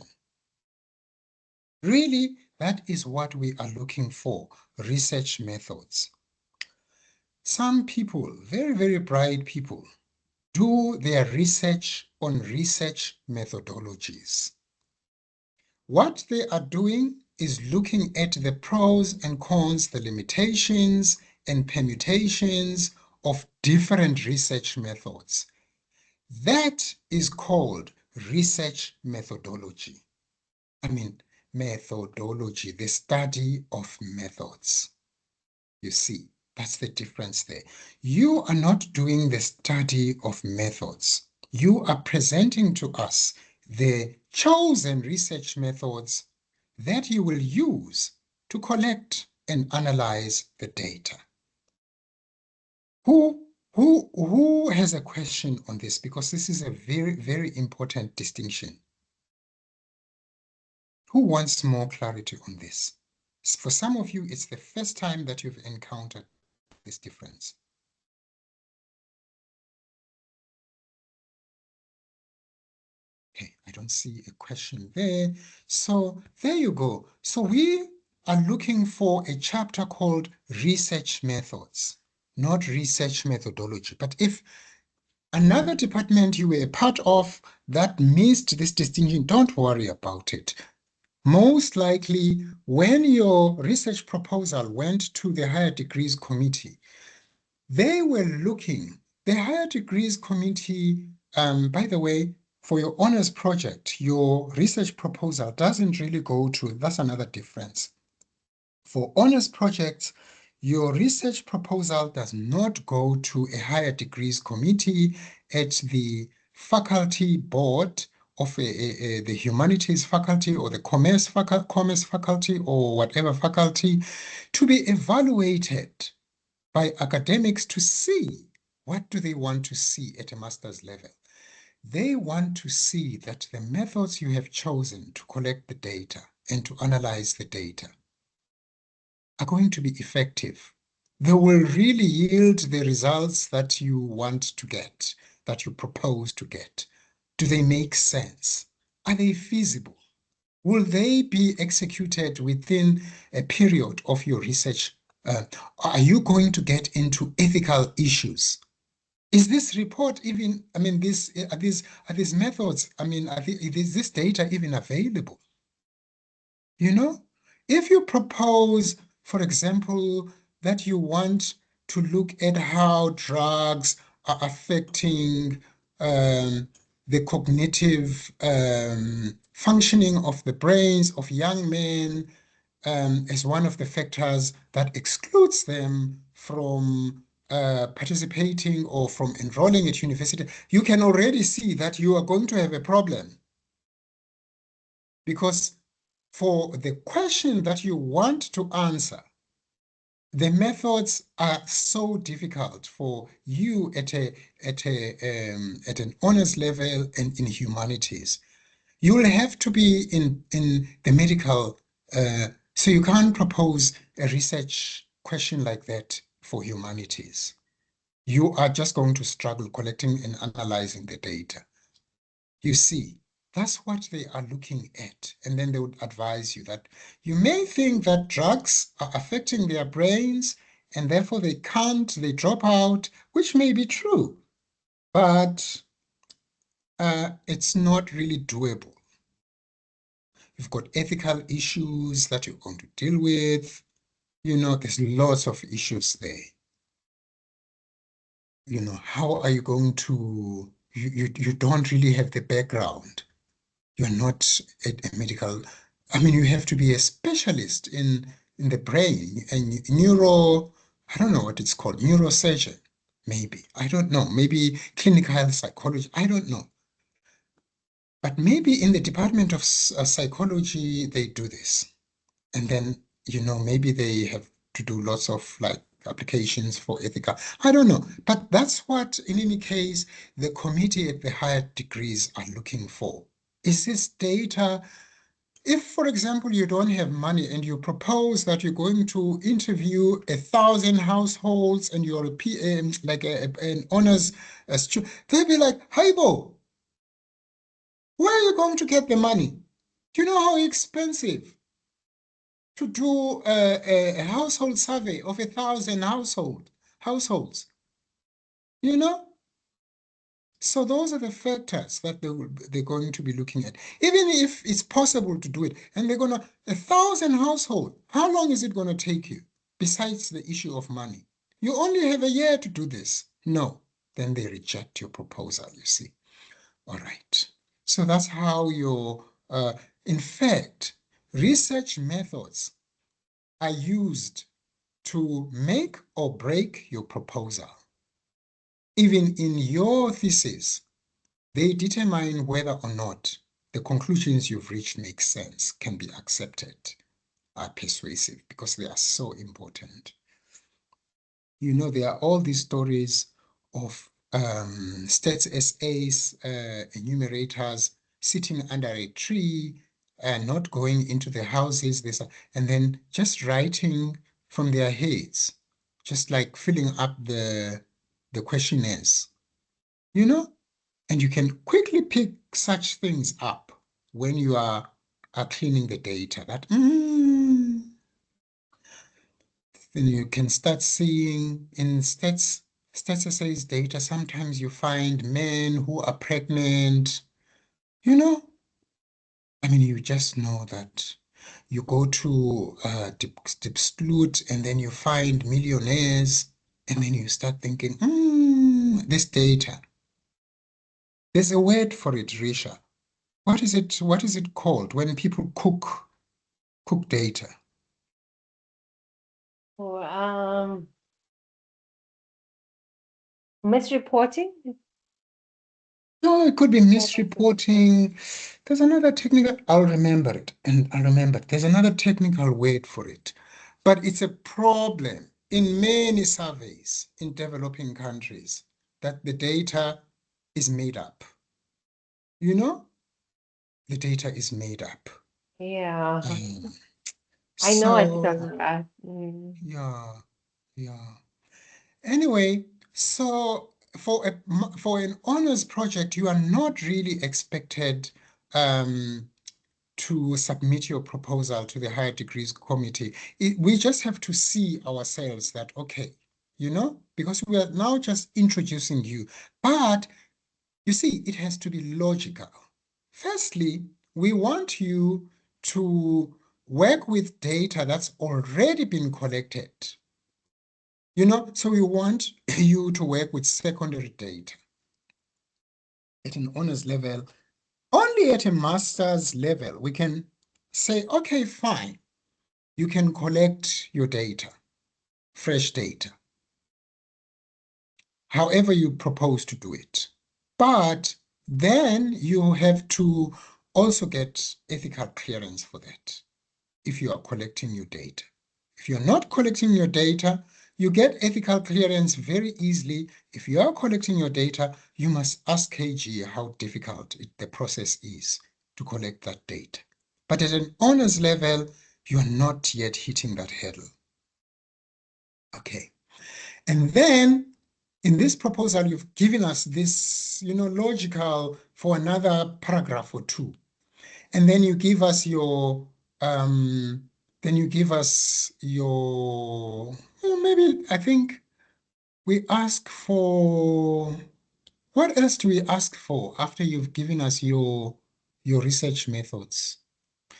Really, that is what we are looking for, research methods. Some people, very, very bright people, do their research on research methodologies. What they are doing is looking at the pros and cons, the limitations and permutations of different research methods. That is called research methodology. I mean, methodology, the study of methods. You see, that's the difference there. You are not doing the study of methods. You are presenting to us the chosen research methods that you will use to collect and analyze the data. Who has a question on this? Because this is a very, very important distinction. Who wants more clarity on this? For some of you, it's the first time that you've encountered this difference. Okay, I don't see a question there. So there you go. So we are looking for a chapter called Research Methods, not Research Methodology. But if another department you were a part of that missed this distinction, don't worry about it. Most likely, when your research proposal went to the Higher Degrees Committee, they were looking, the Higher Degrees Committee, by the way, for your honors project, your research proposal doesn't really go to, that's another difference. For honors projects, your research proposal does not go to a Higher Degrees Committee at the faculty board of the humanities faculty or the commerce faculty or whatever faculty to be evaluated by academics to see what do they want to see at a master's level. They want to see that the methods you have chosen to collect the data and to analyze the data are going to be effective they will really yield the results that you want to get, that you propose to get? Do they make sense? Are they feasible? Will they be executed within a period of your research? Are you going to get into ethical issues? Is this report even, I mean, are these methods, I mean, is this data even available? You know, if you propose, for example, that you want to look at how drugs are affecting the cognitive functioning of the brains of young men as one of the factors that excludes them from participating or from enrolling at university, you can already see that you are going to have a problem. Because for the question that you want to answer, the methods are so difficult for you at an honors level and in humanities. You will have to be in the medical, so you can't propose a research question like that for humanities. You are just going to struggle collecting and analyzing the data. You see, that's what they are looking at. And then they would advise you that you may think that drugs are affecting their brains and therefore they drop out, which may be true, but it's not really doable. You've got ethical issues that you're going to deal with. You know, there's lots of issues there. You know, how are you going to, you don't really have the background. You're not a medical, I mean, you have to be a specialist in the brain and I don't know what it's called, neurosurgeon, maybe. I don't know. Maybe clinical psychology. I don't know. But maybe in the Department of Psychology, they do this. And then, you know, maybe they have to do lots of like applications for ethical. I don't know. But that's what, in any case, the committee at the higher degrees are looking for. Is this data, if, for example, you don't have money and you propose that you're going to interview 1,000 households and you're like an honors student, they'll be like, hey, Bo, where are you going to get the money? Do you know how expensive to do a household survey of 1,000 households? You know? So those are the factors that they're going to be looking at. Even if it's possible to do it, and they're going to, 1,000 households, how long is it going to take you? Besides the issue of money. You only have a year to do this. No, then they reject your proposal, you see. All right. So that's how in fact, research methods are used to make or break your proposal. Even in your thesis, they determine whether or not the conclusions you've reached make sense, can be accepted, are persuasive, because they are so important. You know, there are all these stories of stats SAs, enumerators sitting under a tree and not going into the houses, and then just writing from their heads, just like filling up the questionnaires, you know? And you can quickly pick such things up when you are cleaning the data. Then you can start seeing in stats essays data, sometimes you find men who are pregnant, you know? I mean, you just know that you go to Dipsloot and then you find millionaires and then you start thinking, this data. There's a word for it, Risha. What is it called when people cook data? Or misreporting? No, it could be misreporting. There's another technical, I'll remember it, and I'll remember. There's another technical word for it. But it's a problem in many surveys in developing countries that the data is made up. You know? The data is made up. Yeah. Um, I know it so, from yeah. Yeah. Anyway, so for an honors project, you are not really expected to submit your proposal to the higher degrees committee. We just have to see ourselves that, okay, because we are now just introducing you. But you see, it has to be logical. Firstly, we want you to work with data that's already been collected. So we want you to work with secondary data at an honors level. Only at a master's level, we can say, okay, fine, you can collect your data, fresh data, however you propose to do it. But then you have to also get ethical clearance for that if you are collecting your data. If you're not collecting your data, you get ethical clearance very easily. If you are collecting your data, you must ask KG how difficult the process is to collect that data. But at an honors level, you are not yet hitting that hurdle. Okay. And then in this proposal, you've given us this, logical for another paragraph or two. And then you give us your, maybe I think we ask for, what else do we ask for after you've given us your research methods?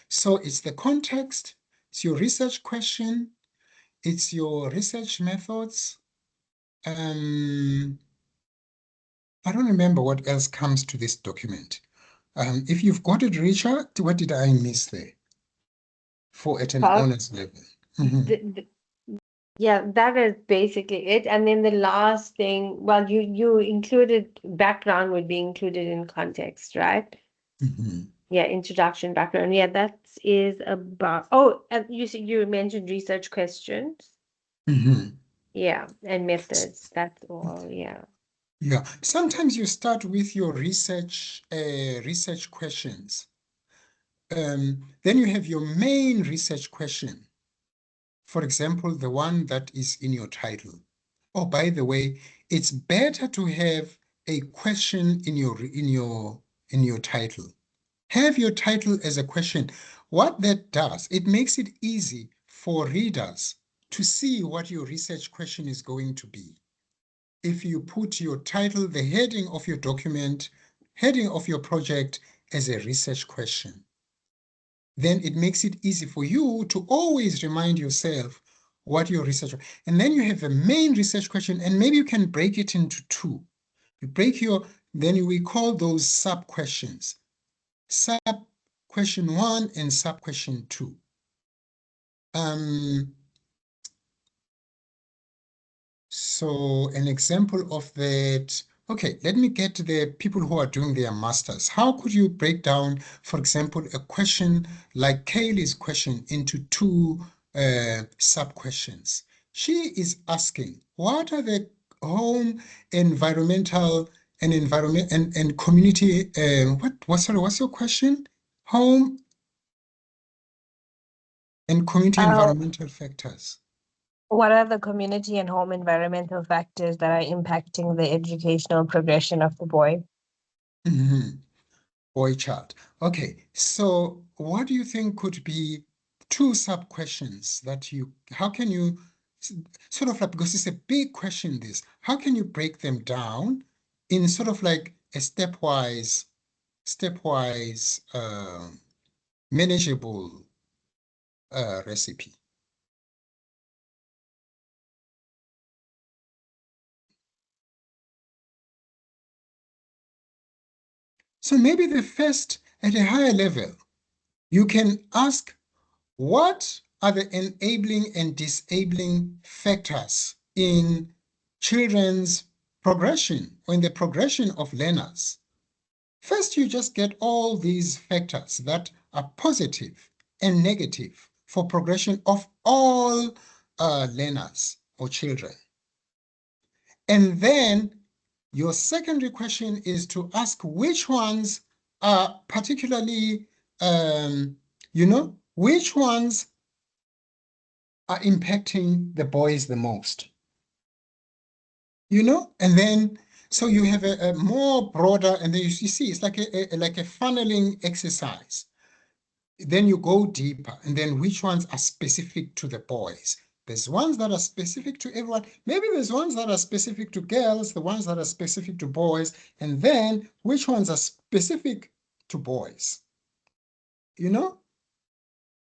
So it's the context, it's your research question, it's your research methods. I don't remember what else comes to this document. If you've got it, Richard, what did I miss there for at an honors level? Yeah, that is basically it. And then the last thing, well, you included background would be included in context, right? Yeah, introduction, background. Yeah, that is about. Oh, and you mentioned research questions. Yeah, and methods. That's all. Yeah. Yeah. Sometimes you start with your research questions. Then you have your main research question. For example, the one that is in your title. Oh, by the way, it's better to have a question in your title. Have your title as a question. What that does, it makes it easy for readers to see what your research question is going to be. If you put your title, the heading of your document, heading of your project as a research question, then it makes it easy for you to always remind yourself what your research, and then you have a main research question, and maybe you can break it into two. Then we call those sub questions. Sub question 1 and sub question 2. So an example of that, okay, let me get to the people who are doing their masters. How could you break down, for example, a question like Kaylee's question into two sub-questions? She is asking, what are the home, environmental, and community, what's your question? Home and community environmental factors. What are the community and home environmental factors that are impacting the educational progression of the boy? Boy child. Okay, so what do you think could be two sub-questions how can you, sort of like, because it's a big question, how can you break them down in sort of like a stepwise, manageable recipe? So maybe the first, at a higher level, you can ask, what are the enabling and disabling factors in children's progression or in the progression of learners? First, you just get all these factors that are positive and negative for progression of all learners or children. And then your secondary question is to ask which ones are particularly, which ones are impacting the boys the most. You know, and then so you have a more broader, and then you see it's like a funneling exercise. Then you go deeper, and then which ones are specific to the boys? There's ones that are specific to everyone. Maybe there's ones that are specific to girls, the ones that are specific to boys, and then which ones are specific to boys? You know?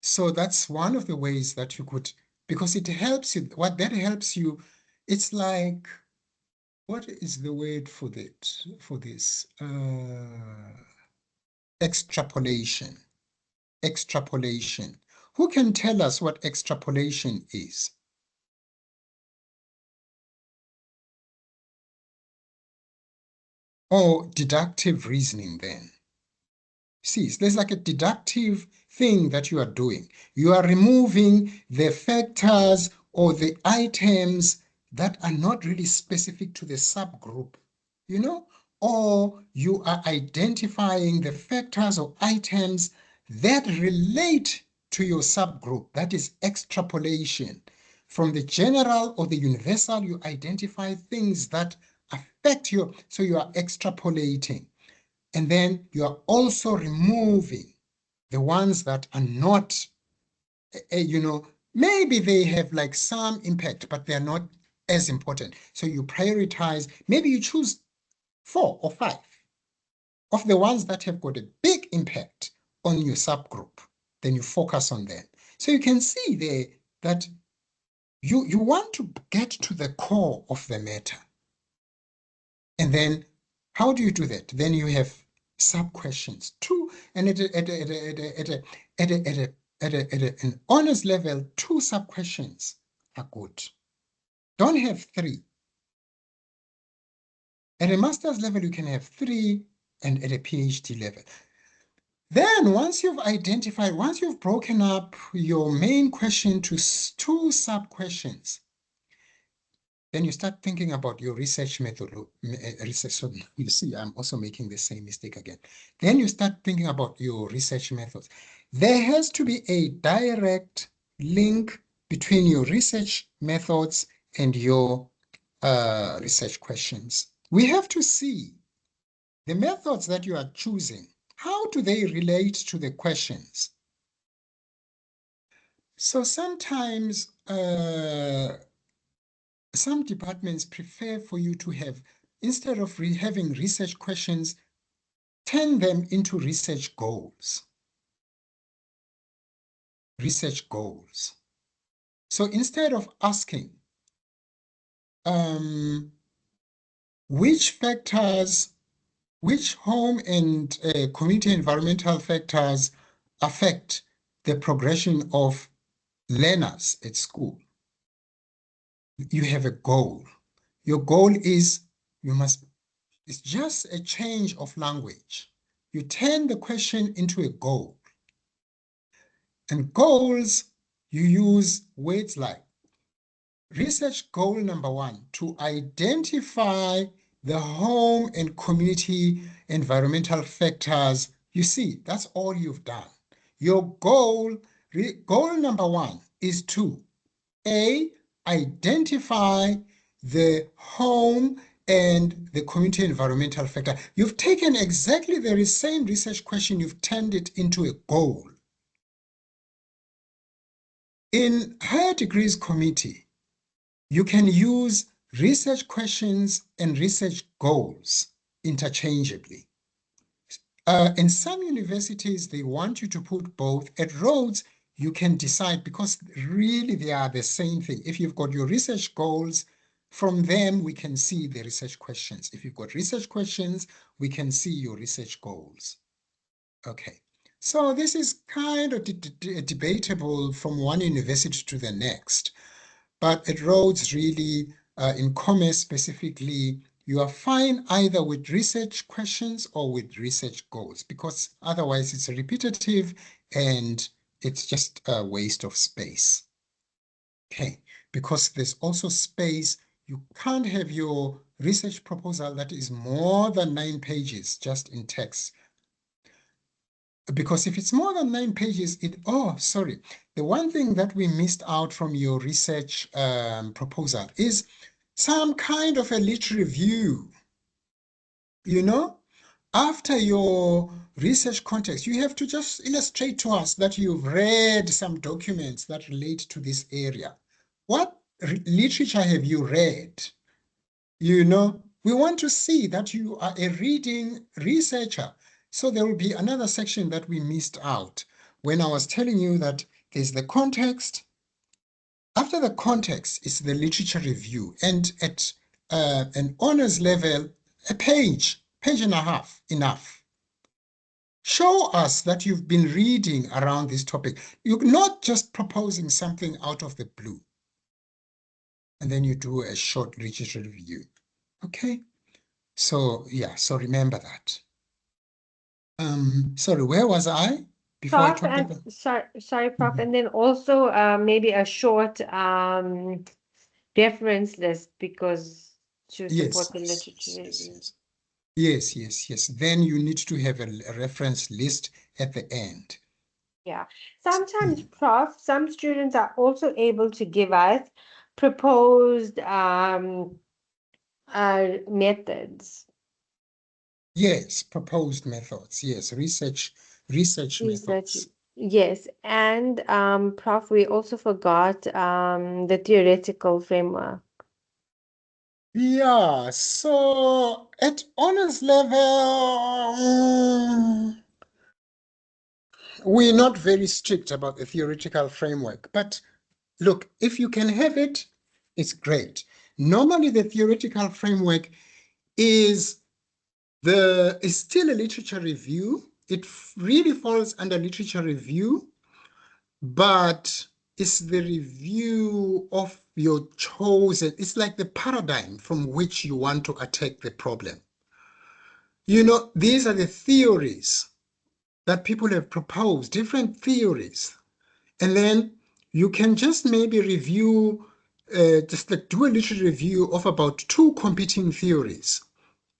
So that's one of the ways that you could, because it helps you. What that helps you, it's like, what is the word for that, for this? Extrapolation. Extrapolation. Who can tell us what extrapolation is? Or deductive reasoning then? See, there's like a deductive thing that you are doing. You are removing the factors or the items that are not really specific to the subgroup, you know? Or you are identifying the factors or items that relate to your subgroup. That is extrapolation. From the general or the universal, you identify things that affect you. So you are extrapolating. And then you are also removing the ones that are not, you know, maybe they have like some impact, but they're not as important. So you prioritize, maybe you choose 4 or 5 of the ones that have got a big impact on your subgroup. Then you focus on them. So you can see there that you want to get to the core of the matter. And then how do you do that? Then you have sub-questions. Two, and at an honors level, 2 sub-questions are good. Don't have 3. At a master's level, you can have 3, and at a PhD level. Then once you've identified, once you've broken up your main question to 2 sub-questions, then you start thinking about your research method. So you see, I'm also making the same mistake again. Then you start thinking about your research methods. There has to be a direct link between your research methods and your research questions. We have to see the methods that you are choosing. How do they relate to the questions? So sometimes some departments prefer for you to have, instead of having research questions, turn them into research goals. Research goals. So instead of asking, which factors, which home and community environmental factors affect the progression of learners at school? You have a goal. Your goal is, it's just a change of language. You turn the question into a goal. And goals, you use words like research goal number 1, to identify the home and community environmental factors. You see, that's all you've done. Your goal number 1 is to identify the home and the community environmental factor. You've taken exactly the same research question, you've turned it into a goal. In higher degrees committee, you can use research questions and research goals interchangeably. In some universities, they want you to put both. At Rhodes, you can decide, because really they are the same thing. If you've got your research goals, from them we can see the research questions. If you've got research questions, we can see your research goals. Okay, so this is kind of debatable from one university to the next. But at Rhodes, really, in commerce specifically, you are fine either with research questions or with research goals, because otherwise it's repetitive and it's just a waste of space. Okay, because there's also space. You can't have your research proposal that is more than 9 pages just in text. Because if it's more than 9 pages, sorry. The one thing that we missed out from your research proposal is some kind of a literary review. After your research context, you have to just illustrate to us that you've read some documents that relate to this area. What literature have you read? We want to see that you are a reading researcher. So there will be another section that we missed out when I was telling you that there's the context. After the context is the literature review, and at an honors level, a page and a half, enough. Show us that you've been reading around this topic. You're not just proposing something out of the blue, and then you do a short literature review. Okay? So, yeah, so remember that. Sorry, where was I before I Prof, talked and about? sorry, Prof, and then also maybe a short reference list because to support the literature review. Yes. Then you need to have a reference list at the end. Yeah. Sometimes, Prof, some students are also able to give us proposed methods. Yes, proposed methods. Yes, research methods. Yes, and Prof, we also forgot the theoretical framework. Yeah, so at honors level, we're not very strict about the theoretical framework, but look, if you can have it, it's great. Normally, the theoretical framework is still a literature review. It really falls under literature review, but it's the review of your chosen. It's like the paradigm from which you want to attack the problem. These are the theories that people have proposed, different theories. And then you can just maybe review, just like do a literature review of about 2 competing theories,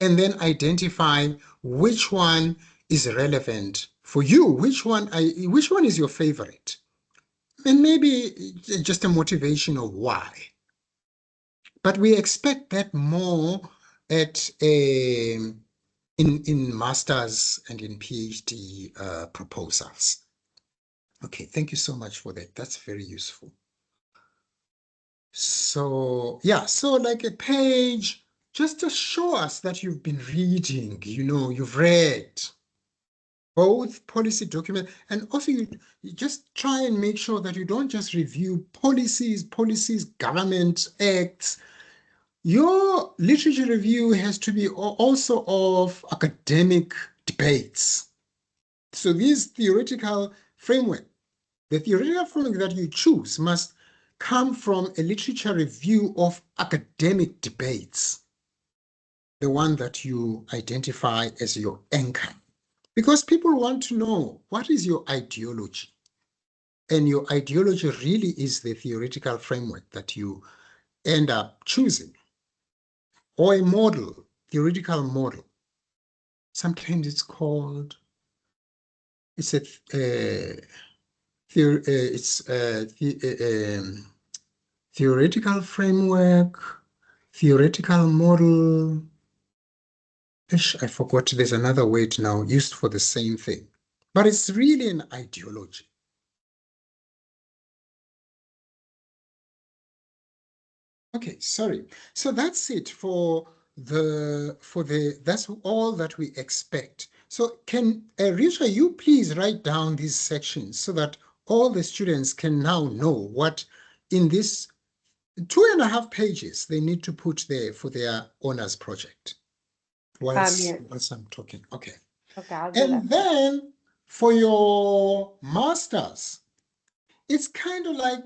and then identify which one is relevant for you, which one is your favorite, and maybe just a motivation of why. But we expect that more at in masters and in PhD proposals. Okay, thank you so much for that. That's very useful. So yeah, so like a page, just to show us that you've been reading, you've read both policy documents, and also you just try and make sure that you don't just review policies, government acts. Your literature review has to be also of academic debates. So these theoretical framework, the theoretical framework that you choose must come from a literature review of academic debates, the one that you identify as your anchor. Because people want to know, what is your ideology? And your ideology really is the theoretical framework that you end up choosing, or a model, theoretical model. Sometimes it's called, it's a theoretical framework, theoretical model. I forgot, there's another word now used for the same thing, but it's really an ideology. Okay, sorry. So that's it for that's all that we expect. So can Risha, you please write down these sections so that all the students can now know what in this 2.5 pages they need to put there for their honors project. Whilst I'm talking. Okay. Okay, I'll do that. And then for your masters, it's kind of like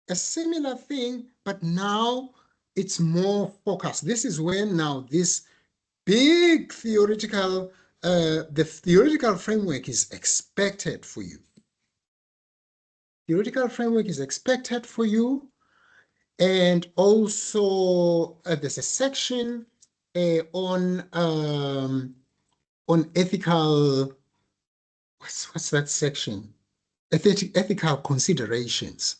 a similar thing, but now it's more focused. This is when now this big theoretical, the theoretical framework is expected for you. Theoretical framework is expected for you. And also there's a section on ethical what's that section? Ethical considerations.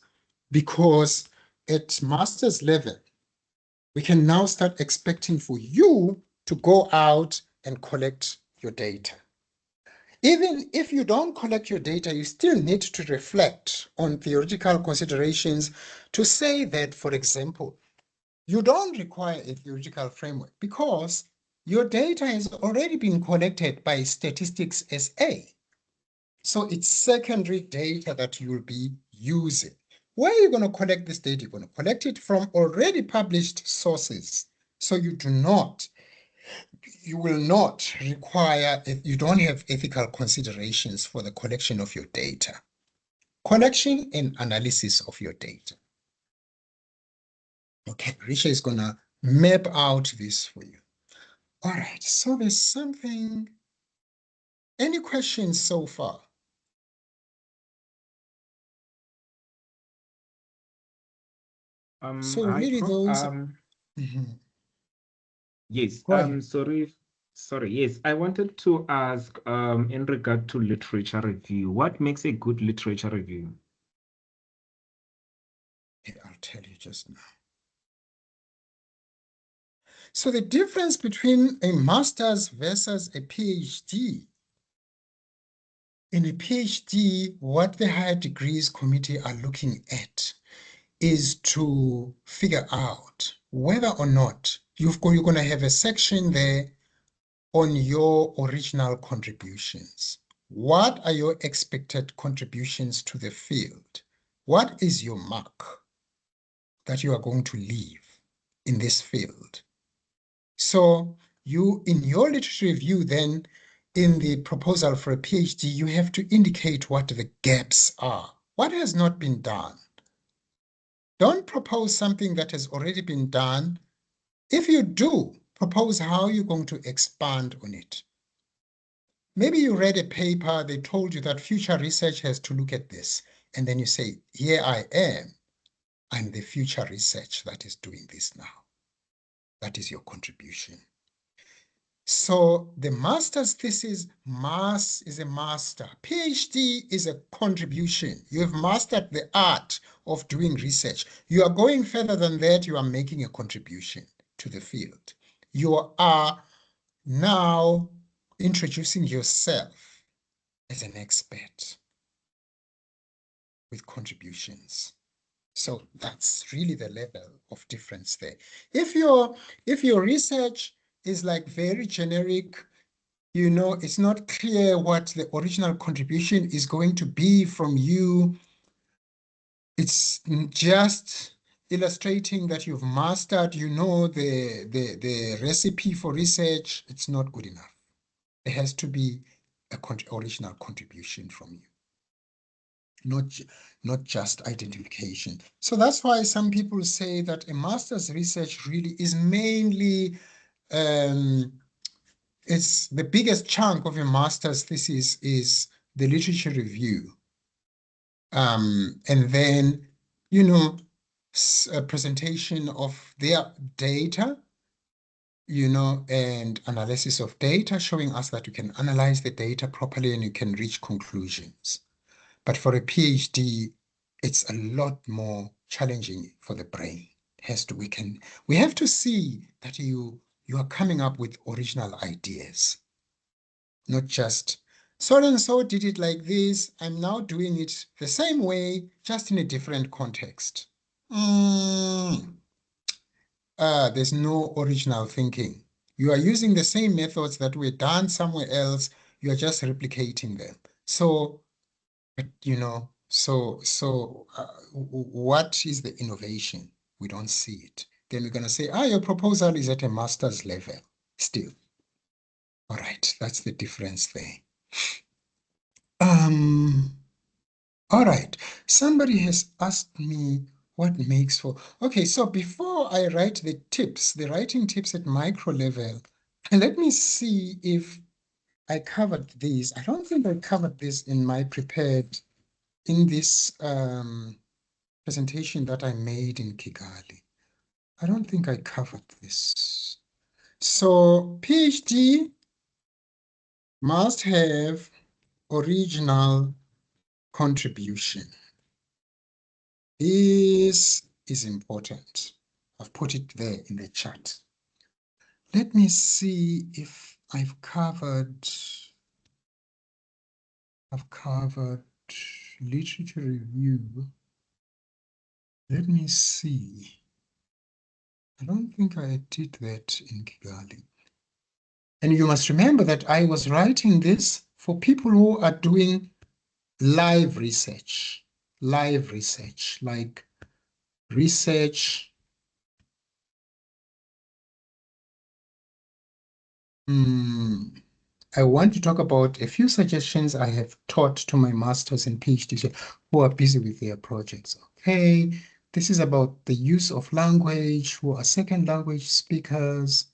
Because at master's level, we can now start expecting for you to go out and collect your data. Even if you don't collect your data, you still need to reflect on theoretical considerations to say that, for example, you don't require a theoretical framework because your data has already been collected by Statistics SA. So it's secondary data that you'll be using. Where are you going to collect this data? You're going to collect it from already published sources. So you will not require, you don't have ethical considerations for the collection of your data. Collection and analysis of your data. Okay, Risha is going to map out this for you. All right, so there's something, any questions so far? So Hi, really Prof. those, Mhm. Yes, Go ahead. sorry, yes. I wanted to ask, in regard to literature review, what makes a good literature review? Okay, I'll tell you just now. So the difference between a master's versus a PhD, in a PhD, what the higher degrees committee are looking at is to figure out whether or not you're going to have a section there on your original contributions. What are your expected contributions to the field? What is your mark that you are going to leave in this field? So you, in your literature review, then in the proposal for a PhD, you have to indicate what the gaps are. What has not been done? Don't propose something that has already been done. If you do, propose how you're going to expand on it. Maybe you read a paper, they told you that future research has to look at this. And then you say, here I am. I'm the future research that is doing this now. That is your contribution. So the master's thesis, mass is a master. PhD is a contribution. You have mastered the art of doing research. You are going further than that. You are making a contribution to the field. You are now introducing yourself as an expert with contributions. So that's really the level of difference there. If your research is like very generic, you know, it's not clear what the original contribution is going to be from you. It's just illustrating that you've mastered, you know, the recipe for research. It's not good enough. There has to be a original contribution from you, not just identification. So that's why some people say that a master's research really is mainly it's the biggest chunk of a master's thesis is the literature review. And then, you know, a presentation of their data, you know, and analysis of data, showing us that you can analyze the data properly and you can reach conclusions. But for a PhD, it's a lot more challenging for the brain. We have to see that you are coming up with original ideas, not just so and so did it like this. I'm now doing it the same way, just in a different context. There's no original thinking. You are using the same methods that were done somewhere else. You are just replicating them. So, you know, what is the innovation? We don't see it. Then we're going to say, your proposal is at a master's level still. All right, that's the difference there. All right, somebody has asked me what makes for, okay, so before I write the tips, the writing tips at micro level, let me see if I covered these. I don't think I covered this in my prepared, in this presentation that I made in Kigali. I don't think I covered this. So PhD must have original contribution. This is important. I've put it there in the chat. Let me see if I've covered literature review. Let me see. I don't think I did that in Kigali. And you must remember that I was writing this for people who are doing live research, like research. I want to talk about a few suggestions I have taught to my masters and PhDs who are busy with their projects. Okay, this is about the use of language, who are second language speakers.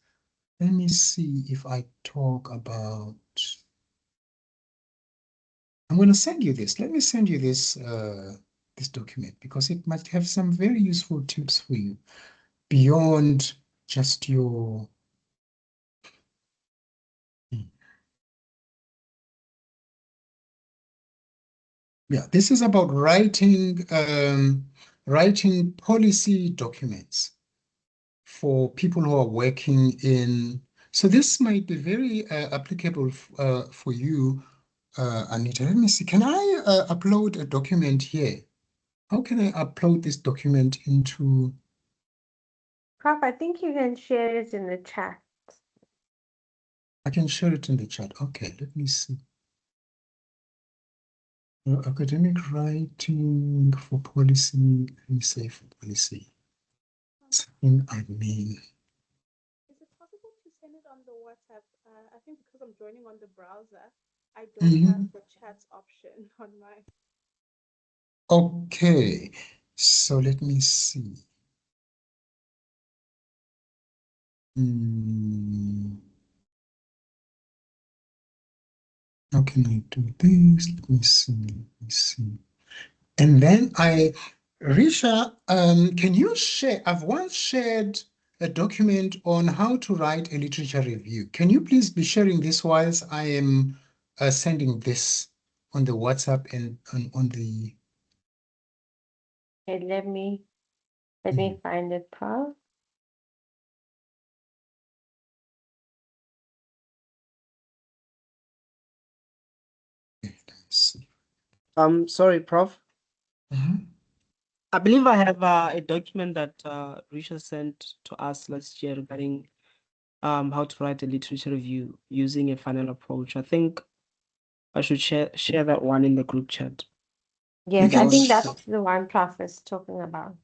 Let me see if I talk about. I'm going to send you this. Let me send you this this document because it might have some very useful tips for you beyond just your. Yeah, this is about writing writing policy documents for people who are working in. So this might be very applicable for you, Anita. Let me see. Can I upload a document here? How can I upload this document into? Prof, I think you can share it in the chat. I can share it in the chat. Okay, let me see. Academic writing for policy. Let me say for policy. It's in admin. Is it possible to send it on the WhatsApp? I think because I'm joining on the browser, I don't have the chat option on my. Okay, so let me see. How can I do this? Let me see. Let me see. And then Risha, can you share? I've once shared a document on how to write a literature review. Can you please be sharing this whilst I am sending this on the WhatsApp and on the. Okay, let me find it, Prof. Okay, let me see. Sorry, Prof. Mhm. I believe I have a document that Risha sent to us last year regarding how to write a literature review using a funnel approach. I think I should share that one in the group chat. Yes, you I want think to- that's the one Prof is talking about.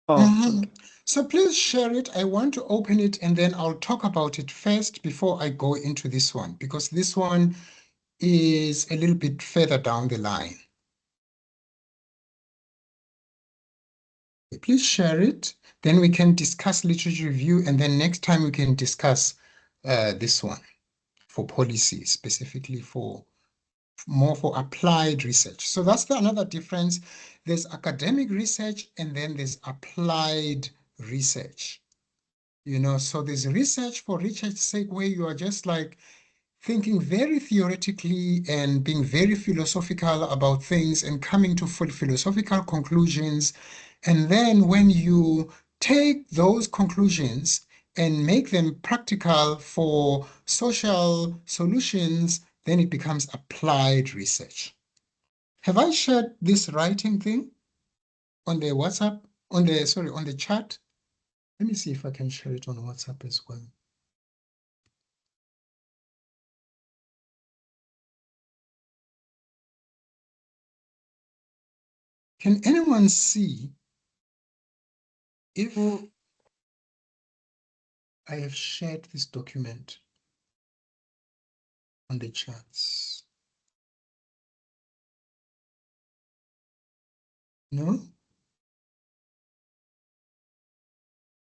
Oh, okay. So please share it. I want to open it and then I'll talk about it first before I go into this one, because this one is a little bit further down the line. Please share it. Then we can discuss literature review, and then next time we can discuss this one for policy, specifically for more for applied research. So that's another difference. There's academic research and then there's applied research. You know, so there's research for research's sake where you are just like thinking very theoretically and being very philosophical about things and coming to full philosophical conclusions. And then when you take those conclusions and make them practical for social solutions, then it becomes applied research. Have I shared this writing thing on the WhatsApp, on the chat? Let me see if I can share it on WhatsApp as well. Can anyone see if I have shared this document on the chats? No?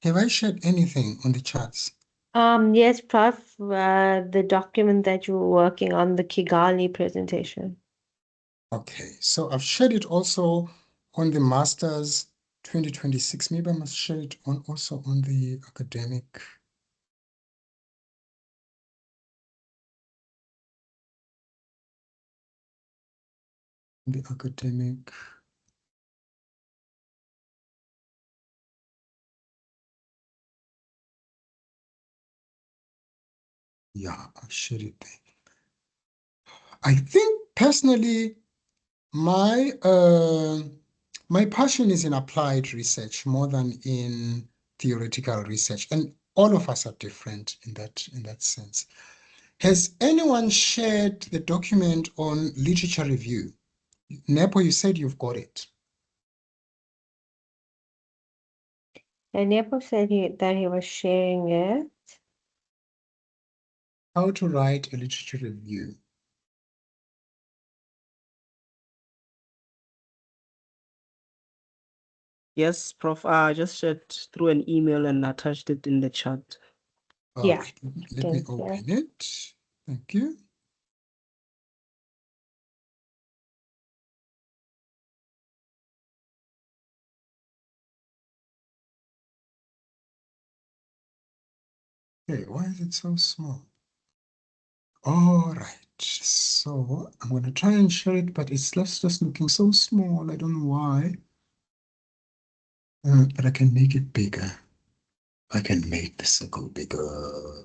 Have I shared anything on the chats? Yes, Prof, the document that you were working on, the Kigali presentation. Okay, so I've shared it also on the Masters 2026. Maybe I must share it also on the academic. The academic. Yeah, I shared it there. I think personally, my my passion is in applied research more than in theoretical research, and all of us are different in that sense. Has anyone shared the document on literature review? Nepo, you said you've got it. And Nepo said that he was sharing it. How to write a literature review. Yes, Prof. I just shared through an email and attached it in the chat. All Yeah, right, let me open it. Thank you. Okay, why is it so small? All right, so I'm going to try and share it, but it's just looking so small. I don't know why. But I can make it bigger. I can make the circle bigger.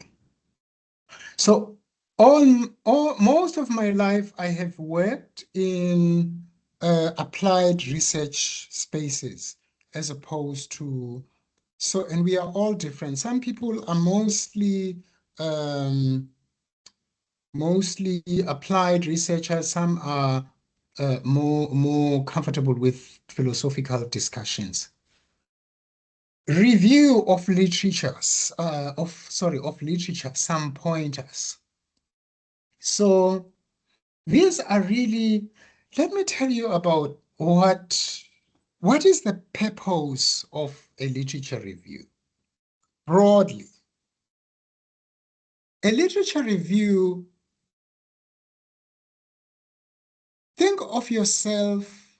So most of my life, I have worked in applied research spaces as opposed to, so, and we are all different. Some people are mostly applied researchers. Some are more comfortable with philosophical discussions. Review of literatures, of literature, some pointers. So these are really, let me tell you about what is the purpose of a literature review? Broadly, a literature review, think of yourself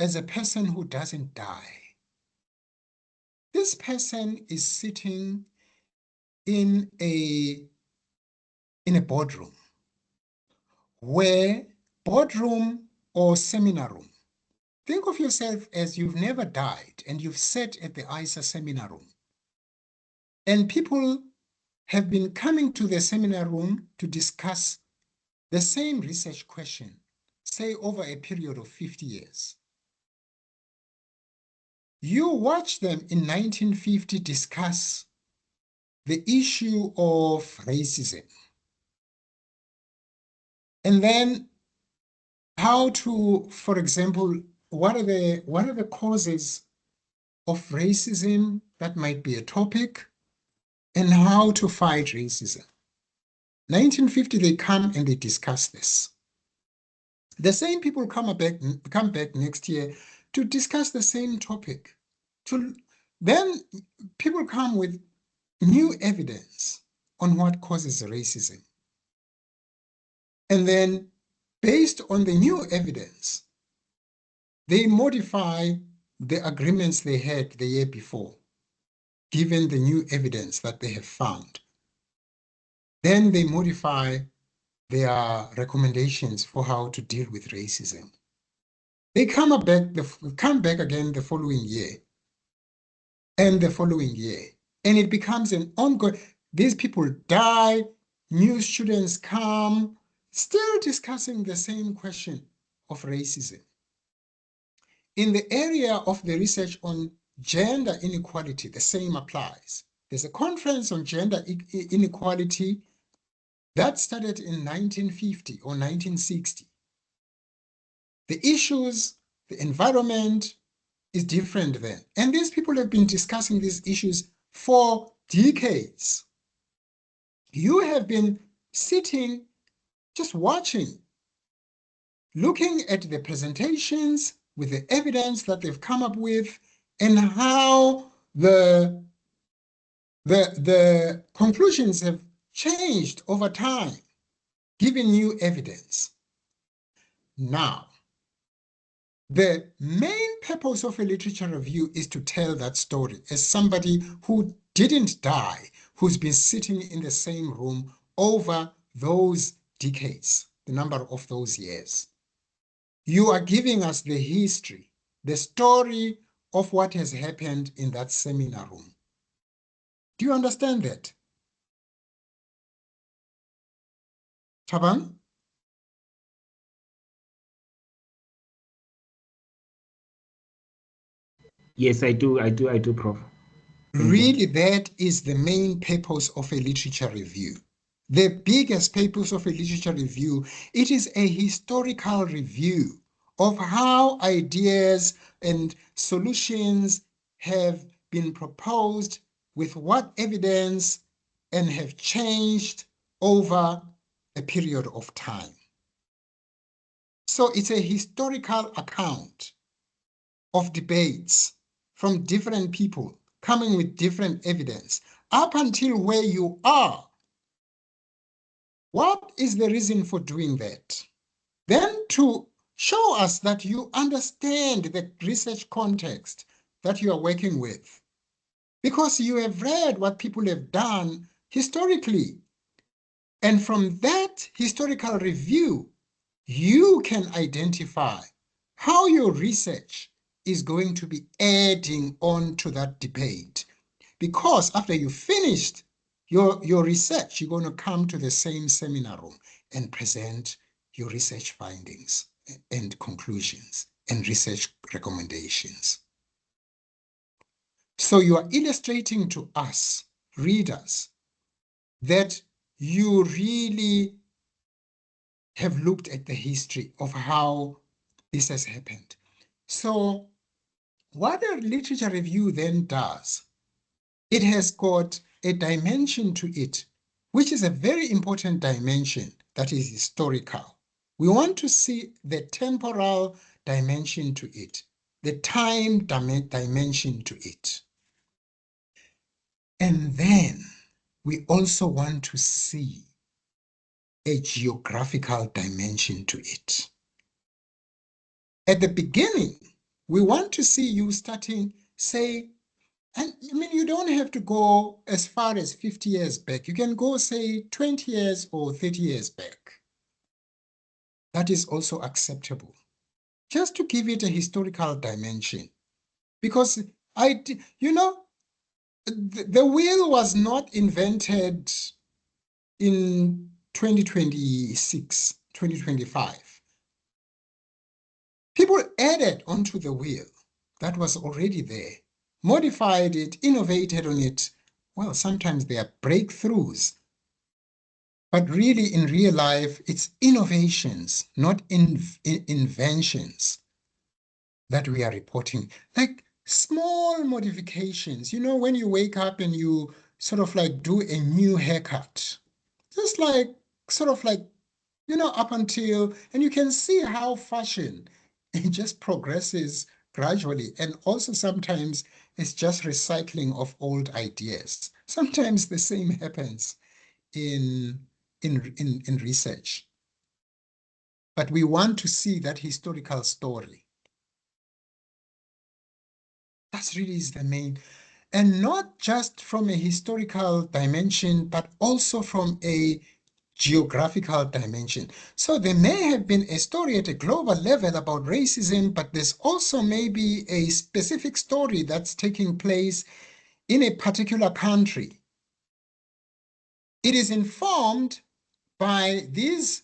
as a person who doesn't die. This person is sitting in a boardroom, where boardroom or seminar room. Think of yourself as you've never died and you've sat at the ISER seminar room. And people have been coming to the seminar room to discuss the same research question, say over a period of 50 years. You watch them in 1950 discuss the issue of racism. And then how to, for example, what are the causes of racism? That might be a topic, and how to fight racism. 1950, they come and they discuss this. The same people come back next year to discuss the same topic. Then people come with new evidence on what causes racism. And then, based on the new evidence, they modify the agreements they had the year before, given the new evidence that they have found. Then they modify their recommendations for how to deal with racism. They come back again the following year and the following year. And it becomes an ongoing, these people die, new students come, still discussing the same question of racism. In the area of the research on gender inequality, the same applies. There's a conference on gender inequality that started in 1950 or 1960. The issues, the environment is different then. And these people have been discussing these issues for decades. You have been sitting, just watching, looking at the presentations with the evidence that they've come up with and how the conclusions have changed over time, given new evidence. Now, the main purpose of a literature review is to tell that story as somebody who didn't die, who's been sitting in the same room over those decades, the number of those years. You are giving us the history, the story of what has happened in that seminar room. Do you understand that? Taban? Yes, I do, Prof. Thank you. Really, that is the main purpose of a literature review. The biggest purpose of a literature review, it is a historical review of how ideas and solutions have been proposed, with what evidence, and have changed over a period of time. So it's a historical account of debates from different people coming with different evidence up until where you are. What is the reason for doing that? Then to show us that you understand the research context that you are working with, because you have read what people have done historically. And from that historical review, you can identify how your research is going to be adding on to that debate. Because after you finished your research, you're going to come to the same seminar room and present your research findings and conclusions and research recommendations. So you are illustrating to us, readers, that you really have looked at the history of how this has happened. So what a literature review then does, it has got a dimension to it, which is a very important dimension, that is historical. We want to see the temporal dimension to it, the time dimension to it. And then we also want to see a geographical dimension to it. At the beginning, we want to see you starting, say, and I mean, you don't have to go as far as 50 years back. You can go, say, 20 years or 30 years back. That is also acceptable. Just to give it a historical dimension. Because the wheel was not invented in 2026, 2025. People added onto the wheel that was already there, modified it, innovated on it. Well, sometimes they are breakthroughs, but really in real life, it's innovations, not inventions that we are reporting. Like small modifications, when you wake up and you sort of like do a new haircut, just like sort of like up until, and you can see how fashion, it just progresses gradually. And also sometimes it's just recycling of old ideas. Sometimes the same happens in research. But we want to see that historical story. That's really is the main, and not just from a historical dimension, but also from a geographical dimension. So there may have been a story at a global level about racism, but there's also maybe a specific story that's taking place in a particular country. It is informed by these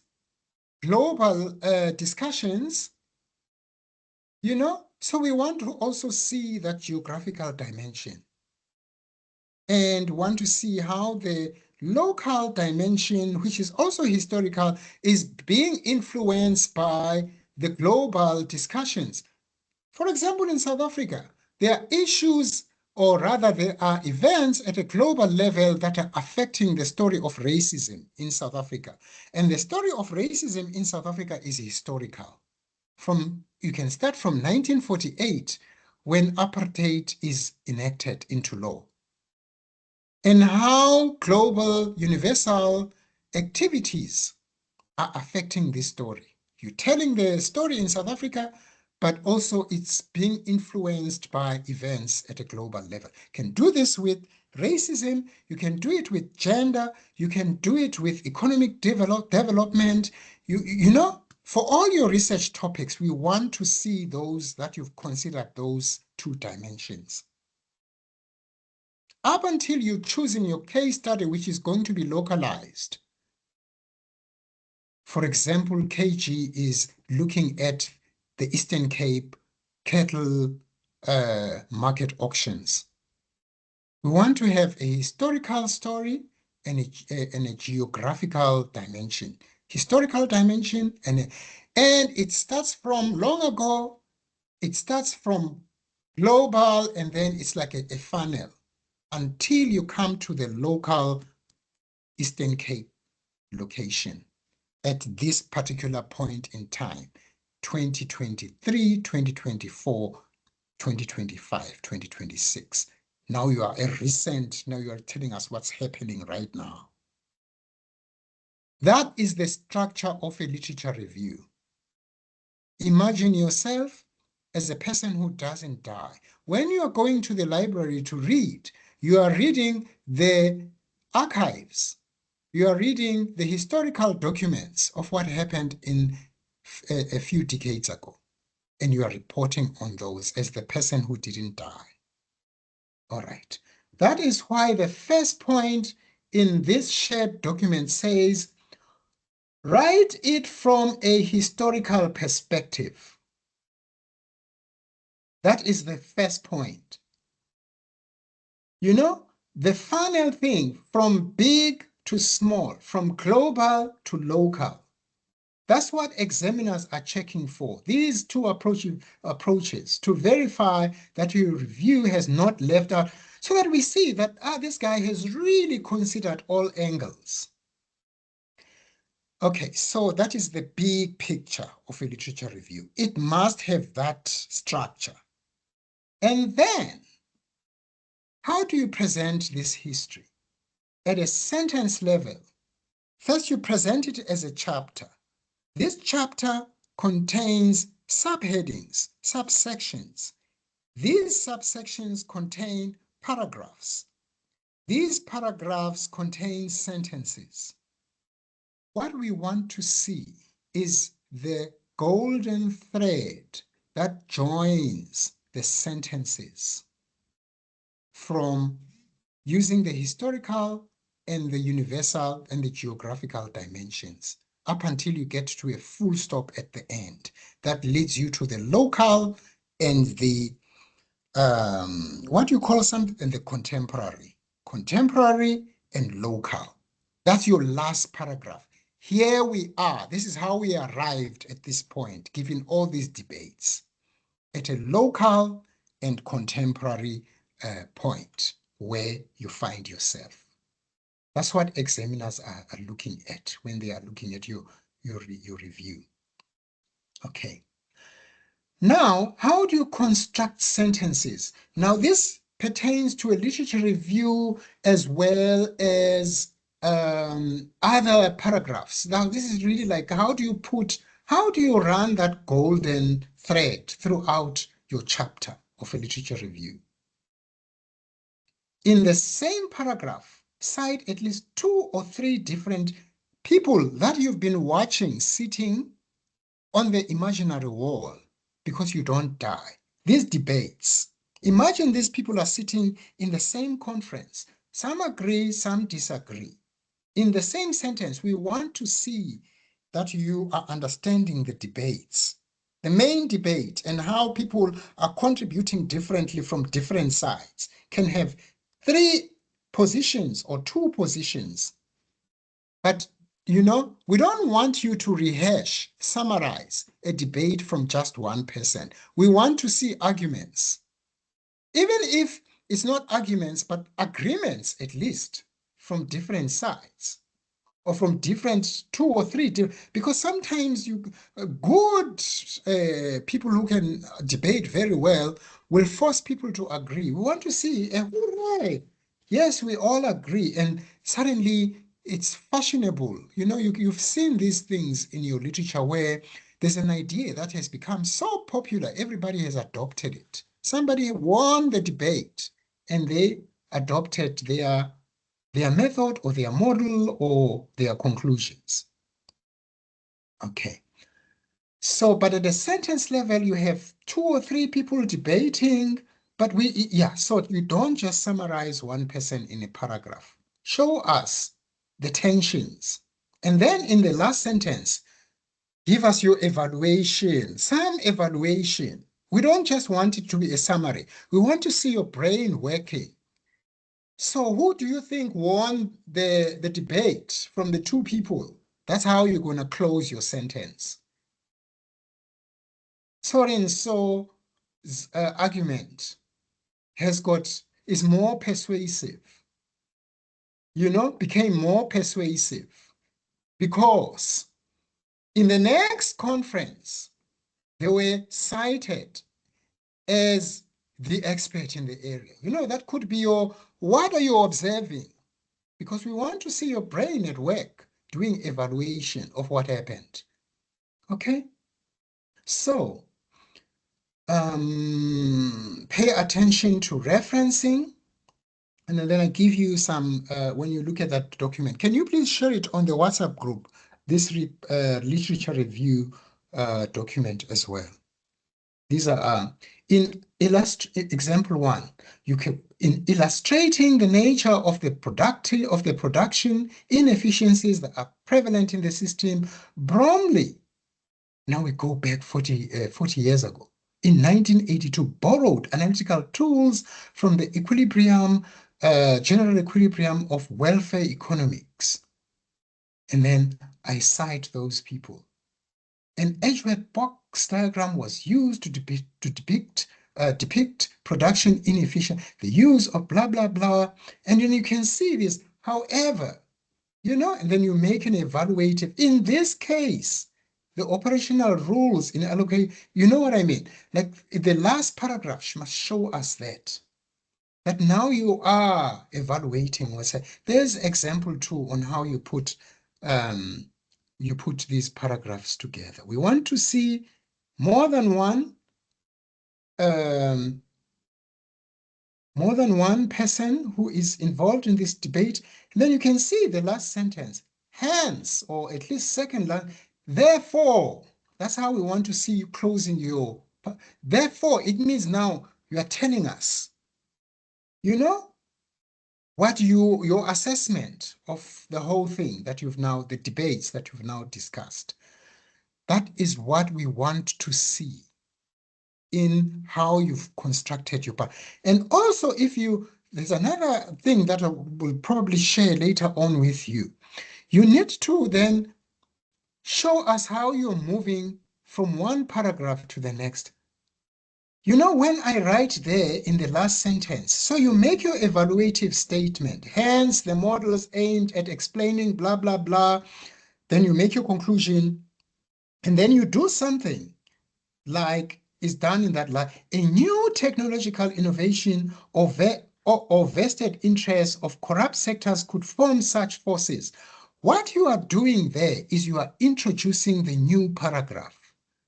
global discussions, so we want to also see that geographical dimension and want to see how the local dimension, which is also historical, is being influenced by the global discussions. For example, in South Africa, there are issues, or rather there are events at a global level that are affecting the story of racism in South Africa. And the story of racism in South Africa is historical. You can start from 1948, when apartheid is enacted into law, and how global universal activities are affecting this story. You're telling the story in South Africa, but also it's being influenced by events at a global level. You can do this with racism, you can do it with gender, you can do it with economic development, For all your research topics, we want to see those that you've considered those 2 dimensions. Up until you choose in your case study, which is going to be localized. For example, KG is looking at the Eastern Cape cattle market auctions. We want to have a historical story and a geographical dimension. Historical dimension and it starts from long ago. It starts from global and then it's like a funnel until you come to the local Eastern Cape location at this particular point in time, 2023, 2024, 2025, 2026. Now you are now you are telling us what's happening right now. That is the structure of a literature review. Imagine yourself as a person who doesn't die. When you are going to the library to read, you are reading the archives. You are reading the historical documents of what happened in a few decades ago. And you are reporting on those as the person who didn't die. All right. That is why the first point in this shared document says, write it from a historical perspective. That is the first point. You know, the final thing, from big to small, from global to local. That's what examiners are checking for. These 2 approaches to verify that your review has not left out, so that we see that this guy has really considered all angles. Okay, so that is the big picture of a literature review. It must have that structure. And then, how do you present this history? At a sentence level, first you present it as a chapter. This chapter contains subheadings, subsections. These subsections contain paragraphs. These paragraphs contain sentences. What we want to see is the golden thread that joins the sentences from using the historical and the universal and the geographical dimensions up until you get to a full stop at the end. That leads you to the local and the, what you call something, and the contemporary. Contemporary and local. That's your last paragraph. Here we are. This is how we arrived at this point, given all these debates, at a local and contemporary point where you find yourself. That's what examiners are looking at when they are looking at your review. Okay. Now, how do you construct sentences? Now, this pertains to a literature review as well as other paragraphs. Now, this is really like, how do you run that golden thread throughout your chapter of a literature review? In the same paragraph, cite at least 2 or 3 different people that you've been watching sitting on the imaginary wall because you don't die. These debates, imagine these people are sitting in the same conference. Some agree, some disagree. In the same sentence, we want to see that you are understanding the debates, the main debate, and how people are contributing differently from different sides can have 3 positions or 2 positions. But, you know, we don't want you to rehash, summarize a debate from just one person. We want to see arguments. Even if it's not arguments, but agreements at least from different sides, or from different 2 or 3, because sometimes good people who can debate very well will force people to agree. We want to see, hooray, yes, we all agree, and suddenly it's fashionable. You know, you've seen these things in your literature where there's an idea that has become so popular, everybody has adopted it. Somebody won the debate, and they adopted their method or their model or their conclusions. Okay. So, but at the sentence level, you have 2 or 3 people debating, but so you don't just summarize one person in a paragraph. Show us the tensions. And then in the last sentence, give us your evaluation, some evaluation. We don't just want it to be a summary. We want to see your brain working. So who do you think won the debate from the 2 people? That's how you're going to close your sentence. So-and-so's argument is more persuasive, became more persuasive because in the next conference, they were cited as the expert in the area. That could be what are you observing? Because we want to see your brain at work doing evaluation of what happened. Okay? So, pay attention to referencing. And then I give you some, when you look at that document, can you please share it on the WhatsApp group, this literature review document as well? These are, in example 1, in illustrating the nature of the production inefficiencies that are prevalent in the system, Bromley, now we go back 40 years ago, in 1982, borrowed analytical tools from the general equilibrium of welfare economics. And then I cite those people. An Edgeworth box diagram was used to depict production inefficient, the use of blah, blah, blah. And then you can see this, however, and then you make an evaluative. In this case, the operational rules in allocate, you know what I mean? Like the last paragraph must show us that now you are evaluating what's there's example 2 on how you put these paragraphs together. We want to see more than one person who is involved in this debate. And then you can see the last sentence, hence, or at least second line, therefore. That's how we want to see you closing your, therefore, it means now you are telling us, what your assessment of the whole thing that the debates that you've now discussed. That is what we want to see in how you've constructed your part. And also, there's another thing that I will probably share later on with you. You need to then show us how you're moving from one paragraph to the next. When I write there in the last sentence, so you make your evaluative statement, hence the models aimed at explaining blah, blah, blah, then you make your conclusion, and then you do something like is done in that line. A new technological innovation or vested interests of corrupt sectors could form such forces. What you are doing there is you are introducing the new paragraph,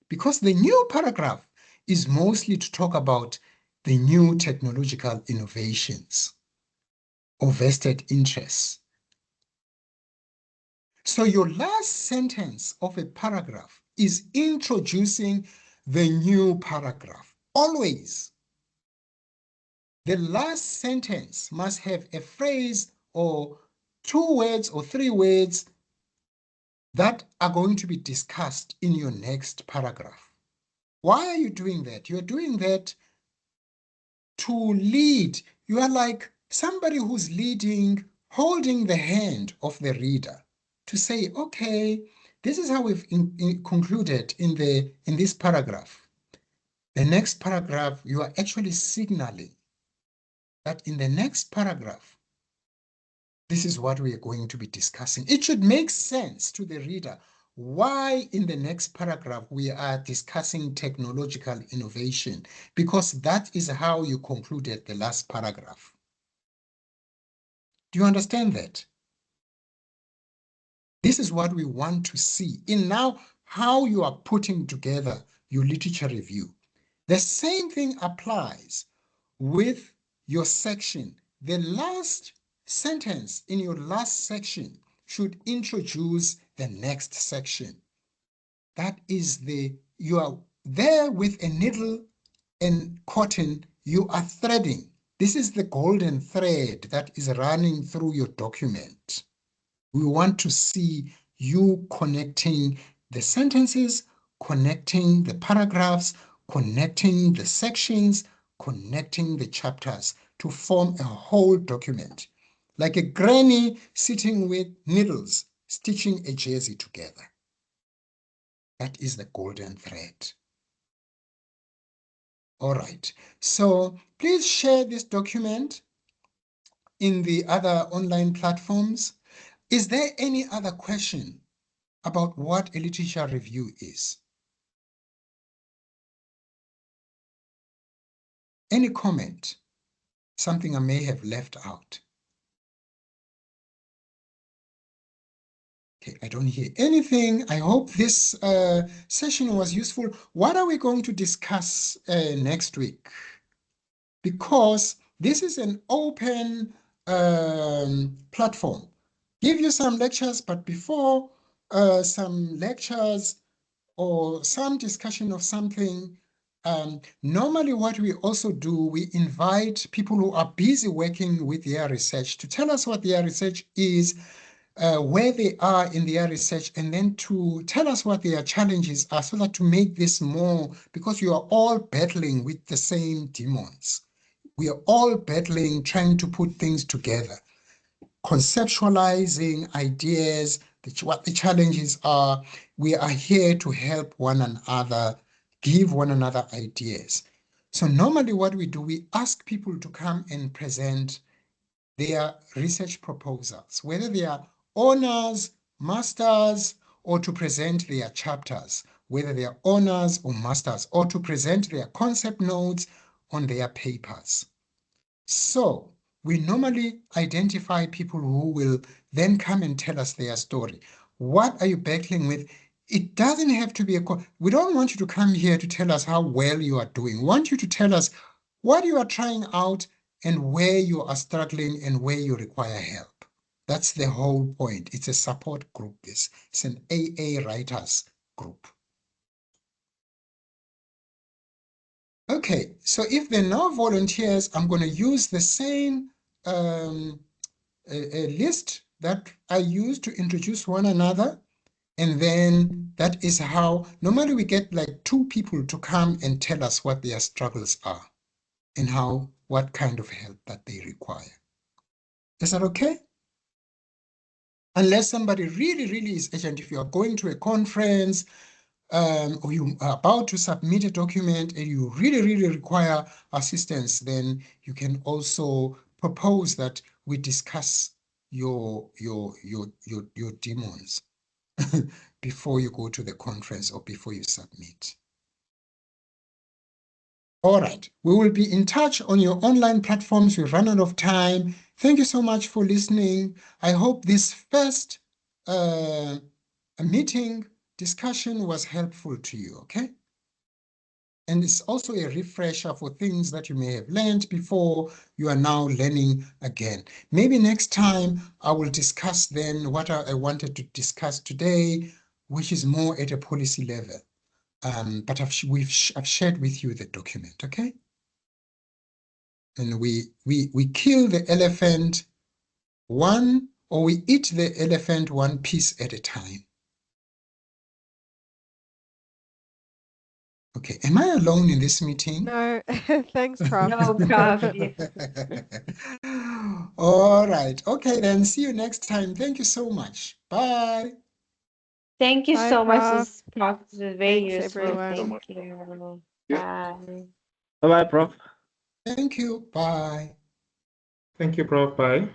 because the new paragraph is mostly to talk about the new technological innovations or vested interests. So your last sentence of a paragraph is introducing the new paragraph. Always. The last sentence must have a phrase or 2 words or 3 words that are going to be discussed in your next paragraph. Why are you doing that? You're doing that to lead. You are like somebody who's leading, holding the hand of the reader to say, okay, this is how we've concluded in this paragraph. The next paragraph, you are actually signaling that in the next paragraph, this is what we are going to be discussing. It should make sense to the reader why in the next paragraph we are discussing technological innovation, because that is how you concluded the last paragraph. Do you understand that? This is what we want to see in now how you are putting together your literature review. The same thing applies with your section. The last sentence in your last section should introduce the next section. That is you are there with a needle and cotton, you are threading. This is the golden thread that is running through your document. We want to see you connecting the sentences, connecting the paragraphs, connecting the sections, connecting the chapters to form a whole document. Like a granny sitting with needles, stitching a jersey together. That is the golden thread. All right, so please share this document in the other online platforms. Is there any other question about what a literature review is? Any comment? Something I may have left out? Okay, I don't hear anything. I hope this session was useful. What are we going to discuss next week? Because this is an open platform. Give you some lectures, but before some lectures or some discussion of something, normally what we also do, we invite people who are busy working with their research to tell us what their research is, where they are in their research, and then to tell us what their challenges are so that to make this more, because you are all battling with the same demons. We are all battling, trying to put things together, conceptualizing ideas, what the challenges are. We are here to help one another, give one another ideas. So normally what we do, we ask people to come and present their research proposals, whether they are honors, masters, or to present their chapters, whether they are honors or masters, or to present their concept notes on their papers. So we normally identify people who will then come and tell us their story. What are you battling with? It doesn't have to be we don't want you to come here to tell us how well you are doing. We want you to tell us what you are trying out and where you are struggling and where you require help. That's the whole point. It's a support group. It's an AA writers group. Okay, so if there are no volunteers, I'm going to use the same a list that I use to introduce one another. And then that is how normally we get like 2 people to come and tell us what their struggles are and what kind of help that they require. Is that okay? Unless somebody really, really is urgent, if you are going to a conference or you are about to submit a document and you really, really require assistance, then you can also propose that we discuss your demons before you go to the conference or before you submit. All right, we will be in touch on your online platforms. We've run out of time. Thank you so much for listening. I hope this first meeting discussion was helpful to you, okay? And it's also a refresher for things that you may have learned before. You are now learning again. Maybe next time I will discuss then what I wanted to discuss today, which is more at a policy level. But I've shared with you the document, okay? And we kill the elephant we eat the elephant one piece at a time. Okay, am I alone in this meeting? No, thanks, Prof. No, Prof. All right, okay then, see you next time. Thank you so much. Bye. Thank you Bye, so much, Prof. Prof. This was very Thanks, useful. everyone. Thank you. Bye. Bye-bye, Prof. Thank you. Bye. Thank you, Prof. Bye.